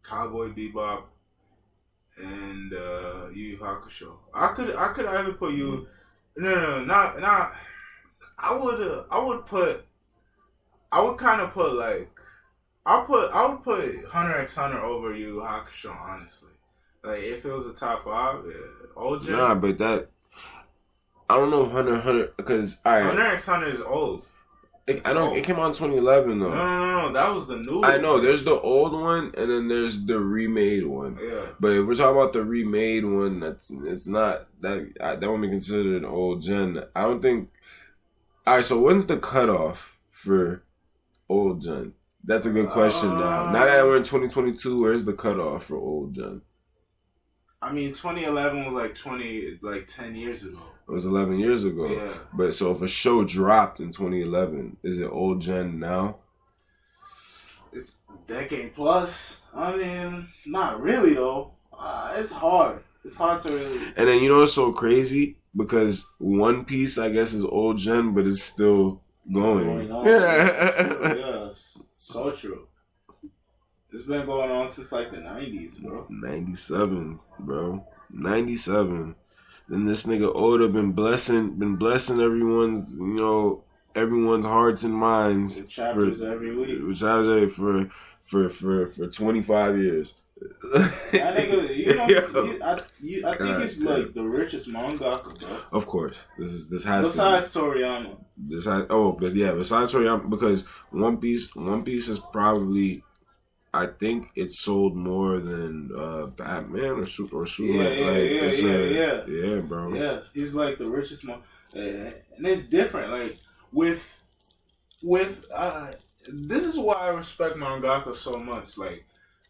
Cowboy Bebop, and Yu Yu Hakusho. I could either put you. No, not. I would put Hunter x Hunter over Yu Yu Hakusho, honestly. Like, if it was a top 5, old gen. Nah, but I don't know Hunter, because Hunter x Hunter is old. It came out in 2011 though. No, that was the new one. I know, there's the old one and then there's the remade one. Yeah. But if we're talking about the remade one, it's not that won't be considered old gen. I don't think All right, so when's the cutoff for old gen? That's a good question now. Now that we're in 2022, where's the cutoff for old gen? I mean, 2011 was like 10 years ago. It was 11 years ago. Yeah. But so if a show dropped in 2011, is it old gen now? It's decade plus. I mean, not really though. It's hard. It's hard to really. And then you know what's so crazy? Because One Piece, I guess, is old gen, but it's still going. Yeah, so true. It's been going on since like the 90s, bro. 97, bro. 97. Then this nigga Oda been blessing everyone's, you know, everyone's hearts and minds. It chapters every week. For 25 years. That nigga, you know, I think he's like the richest mangaka, bro. Of course, this has besides Toriyama. Besides Toriyama, because One Piece is probably, I think it's sold more than Batman or Superman. Yeah, bro. Yeah, he's like the richest man, and it's different. Like with this is why I respect mangaka so much. Like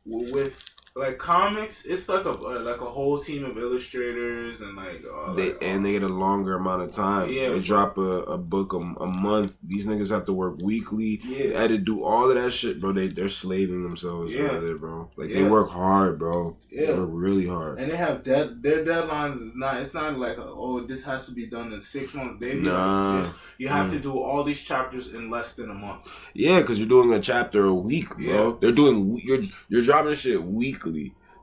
with like comics, it's like a whole team of illustrators and they get a longer amount of time. Yeah, they drop a book a month. These niggas have to work weekly. Yeah, edit, do all of that shit, bro. They're slaving themselves over there, bro. Like they work hard, bro. Yeah, they work really hard. And they have their deadlines is not. It's not like this has to be done in 6 months. They be like this. You have to do all these chapters in less than a month. Yeah, because you're doing a chapter a week, bro. Yeah. They're doing you're dropping shit weekly.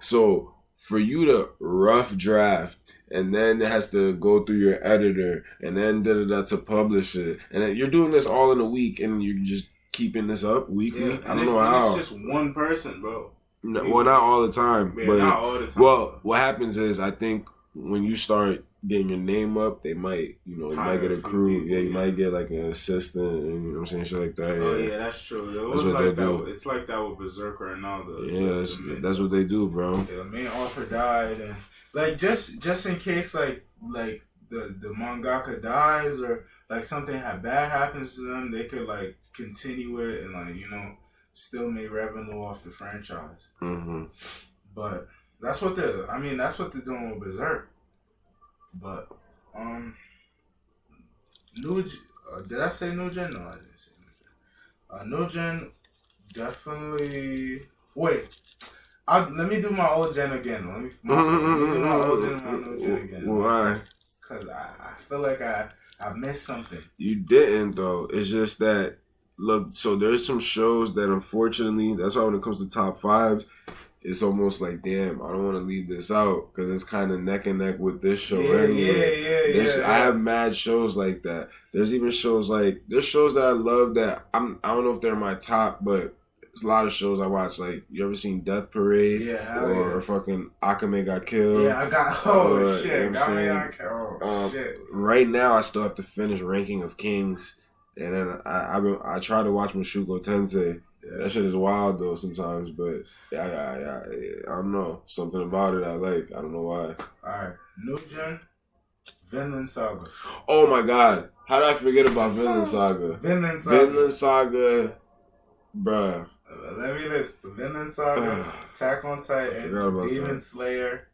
So for you to rough draft and then it has to go through your editor and then to publish it, and then you're doing this all in a week and you're just keeping this up weekly. Yeah, I don't know how. It's just one person, bro. No, well, not all the time. Yeah, but not all the time. Well, what happens is I think when you start getting your name up, they might, you might get a crew. People, you might get like an assistant, and you know what I'm saying, shit like that. Oh yeah, that's true. That's what they do. It's like that with Berserker and all the. That's what they do, bro. Yeah, the main author died, and like just in case like the mangaka dies or like something bad happens to them, they could like continue it and still make revenue off the franchise. Mm-hmm. But that's what they're doing with Berserk. But new did I say new gen? No, I didn't say new gen. New gen definitely. Wait, let me do my old gen again. Let me do my old gen and my new gen again. Why? Because I feel like I missed something. You didn't though. It's just that look. So there's some shows that unfortunately, that's why when it comes to top fives, it's almost like, damn, I don't want to leave this out because it's kind of neck and neck with this show anyway. Yeah. I have mad shows like that. There's even shows there's shows that I love that I don't know if they're my top, but there's a lot of shows I watch. Like, you ever seen Death Parade? Yeah, or fucking Akame Got Killed? Yeah, I got, shit. Shit. Right now, I still have to finish Ranking of Kings. And then I try to watch Mushoku Tensei. Yeah. That shit is wild though sometimes, but I don't know. Something about it I like. I don't know why. Alright. New gen, Vinland Saga. Oh my god. How did I forget about Vinland Saga? Vinland Saga, bruh. Let me list. The Vinland Saga, Attack on Titan, Demon Slayer,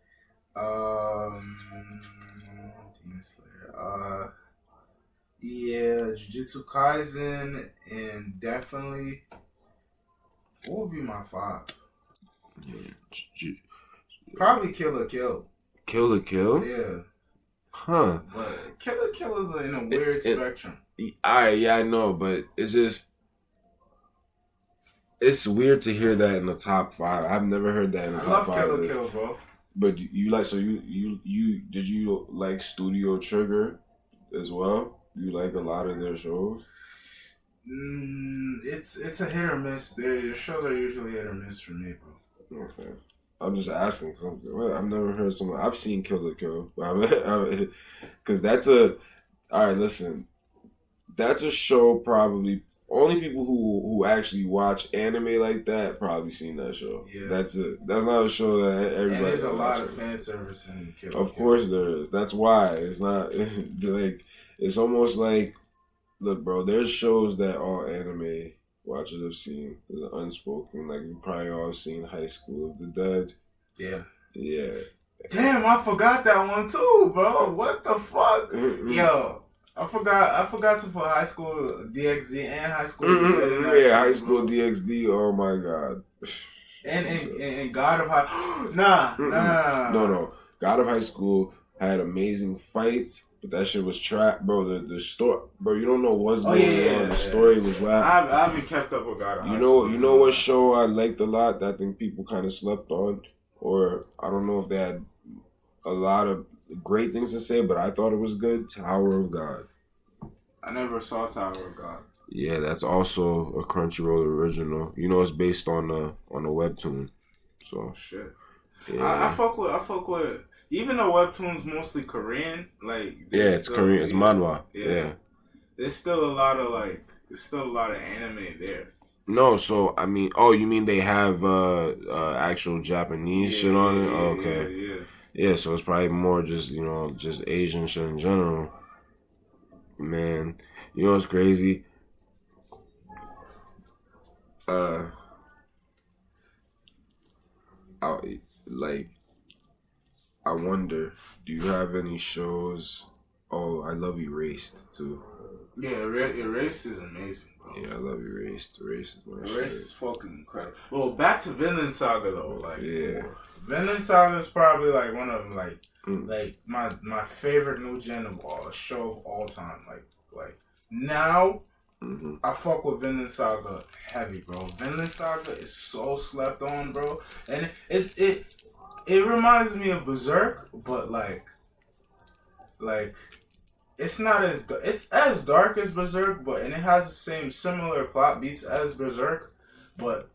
Jujutsu Kaisen, and definitely. What would be my 5? Probably Kill la Kill. Kill la Kill? Yeah. Huh. But Kill la Kill is in a weird spectrum. Alright, yeah, I know, but it's just... It's weird to hear that in the top 5. I've never heard that in the top 5. I love Kill la Kill, bro. But you like... So you did you like Studio Trigger as well? You like a lot of their shows? It's a hit or miss. Their shows are usually hit or miss for me, bro. Okay. I'm just asking because I've never heard someone. I've seen Kill la Kill, because that's a. All right, listen, that's a show. Probably only people who actually watch anime like that probably seen that show. Yeah, that's not a show that everybody. And there's a lot of fan service in Kill la Kill. Of course there is. That's why it's not like it's almost like. look, bro. There's shows that all anime watchers have seen. There's unspoken. Like you probably all seen High School of the Dead. Yeah. Yeah. Damn, I forgot that one too, bro. What the fuck? Yo, I forgot to put High School DxD and High School DxD. Yeah, High School DxD. Oh my god. And God of High. Nah. No. God of High School had amazing fights, but that shit was trapped, bro. The story, bro. You don't know what's going on. The story was whack. I haven't kept up with God of High School. You know what show I liked a lot that I think people kind of slept on, or I don't know if they had a lot of great things to say, but I thought it was good. Tower of God. I never saw Tower of God. Yeah, that's also a Crunchyroll original. You know, it's based on a webtoon. So shit. Yeah. I fuck with even though webtoon's mostly Korean, like it's Korean. It's manhwa. Yeah. There's still a lot of anime there. No, so I mean, you mean they have actual Japanese shit on it? Okay. Yeah, so it's probably more just, just Asian shit in general. Man, you know what's crazy? I wonder, do you have any shows? Oh, I love Erased too. Yeah, Erased is amazing, bro. Yeah, I love Erased. Erased is my shit. Erased is fucking incredible. Well, back to Vinland Saga though, like Vinland Saga is probably like one of them, like my favorite new gen of all show of all time. Like now. Mm-hmm. I fuck with Vinland Saga heavy, bro. Vinland Saga is so slept on, bro, and it reminds me of Berserk, but like it's not it's as dark as Berserk, and it has the same similar plot beats as Berserk, but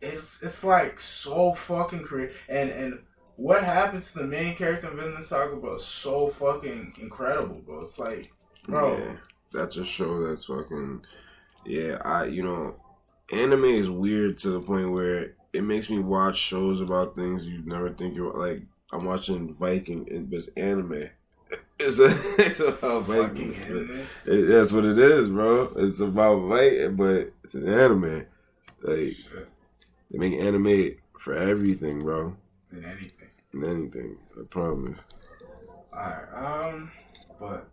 it's like so fucking creative, and what happens to the main character in Vinland Saga, bro, is so fucking incredible, bro. It's like, bro. Yeah. That's a show that's fucking, anime is weird to the point where it makes me watch shows about things you never think you're, like, I'm watching Viking, and it's anime. It's about Viking. Anime? That's what it is, bro. It's about Viking, but it's an anime. Like, they make anime for everything, bro. In anything. In anything, I promise. Alright, but...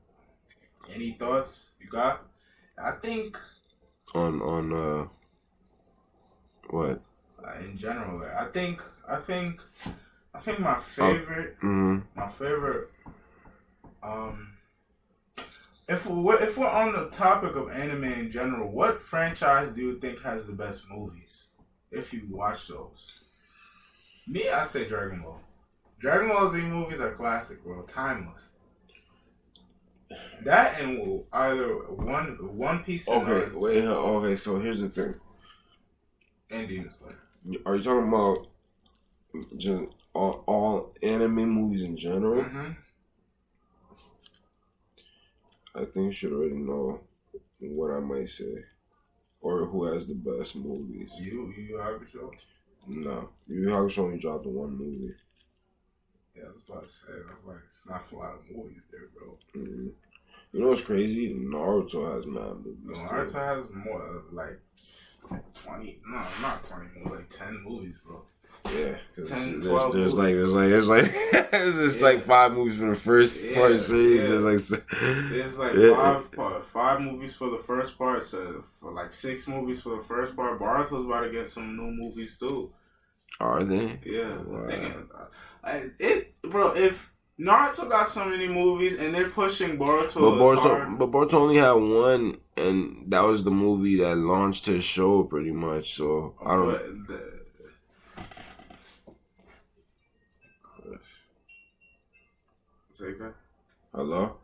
Any thoughts you got? I think on what? In general, I think my favorite, my favorite. If we're on the topic of anime in general, what franchise do you think has the best movies? If you watch those, me, I say Dragon Ball. Dragon Ball Z movies are classic, bro, timeless. That and either One Piece. Okay, so here's the thing. And Demon Slayer. Are you talking about just all anime movies in general? Mm-hmm. I think you should already know what I might say, or who has the best movies. Yu Yu Hakusho. No, Yu Yu Hakusho only dropped the one movie. Yeah, I was about to say, it's not a lot of movies there, bro. Mm-hmm. You know what's crazy? Naruto has mad movies. Naruto has more, like 20, no, not 20 movies, like 10 movies, bro. Yeah, because there's like 5 movies for the first part of the series. Yeah. There's like 5 movies for the first part, so for like 6 movies for the first part. Boruto's about to get some new movies too. Are they? Yeah. Wow. Bro, if Naruto got so many movies and they're pushing Boruto, but Boruto only had one, and that was the movie that launched his show pretty much. So I don't. Take that. Hello.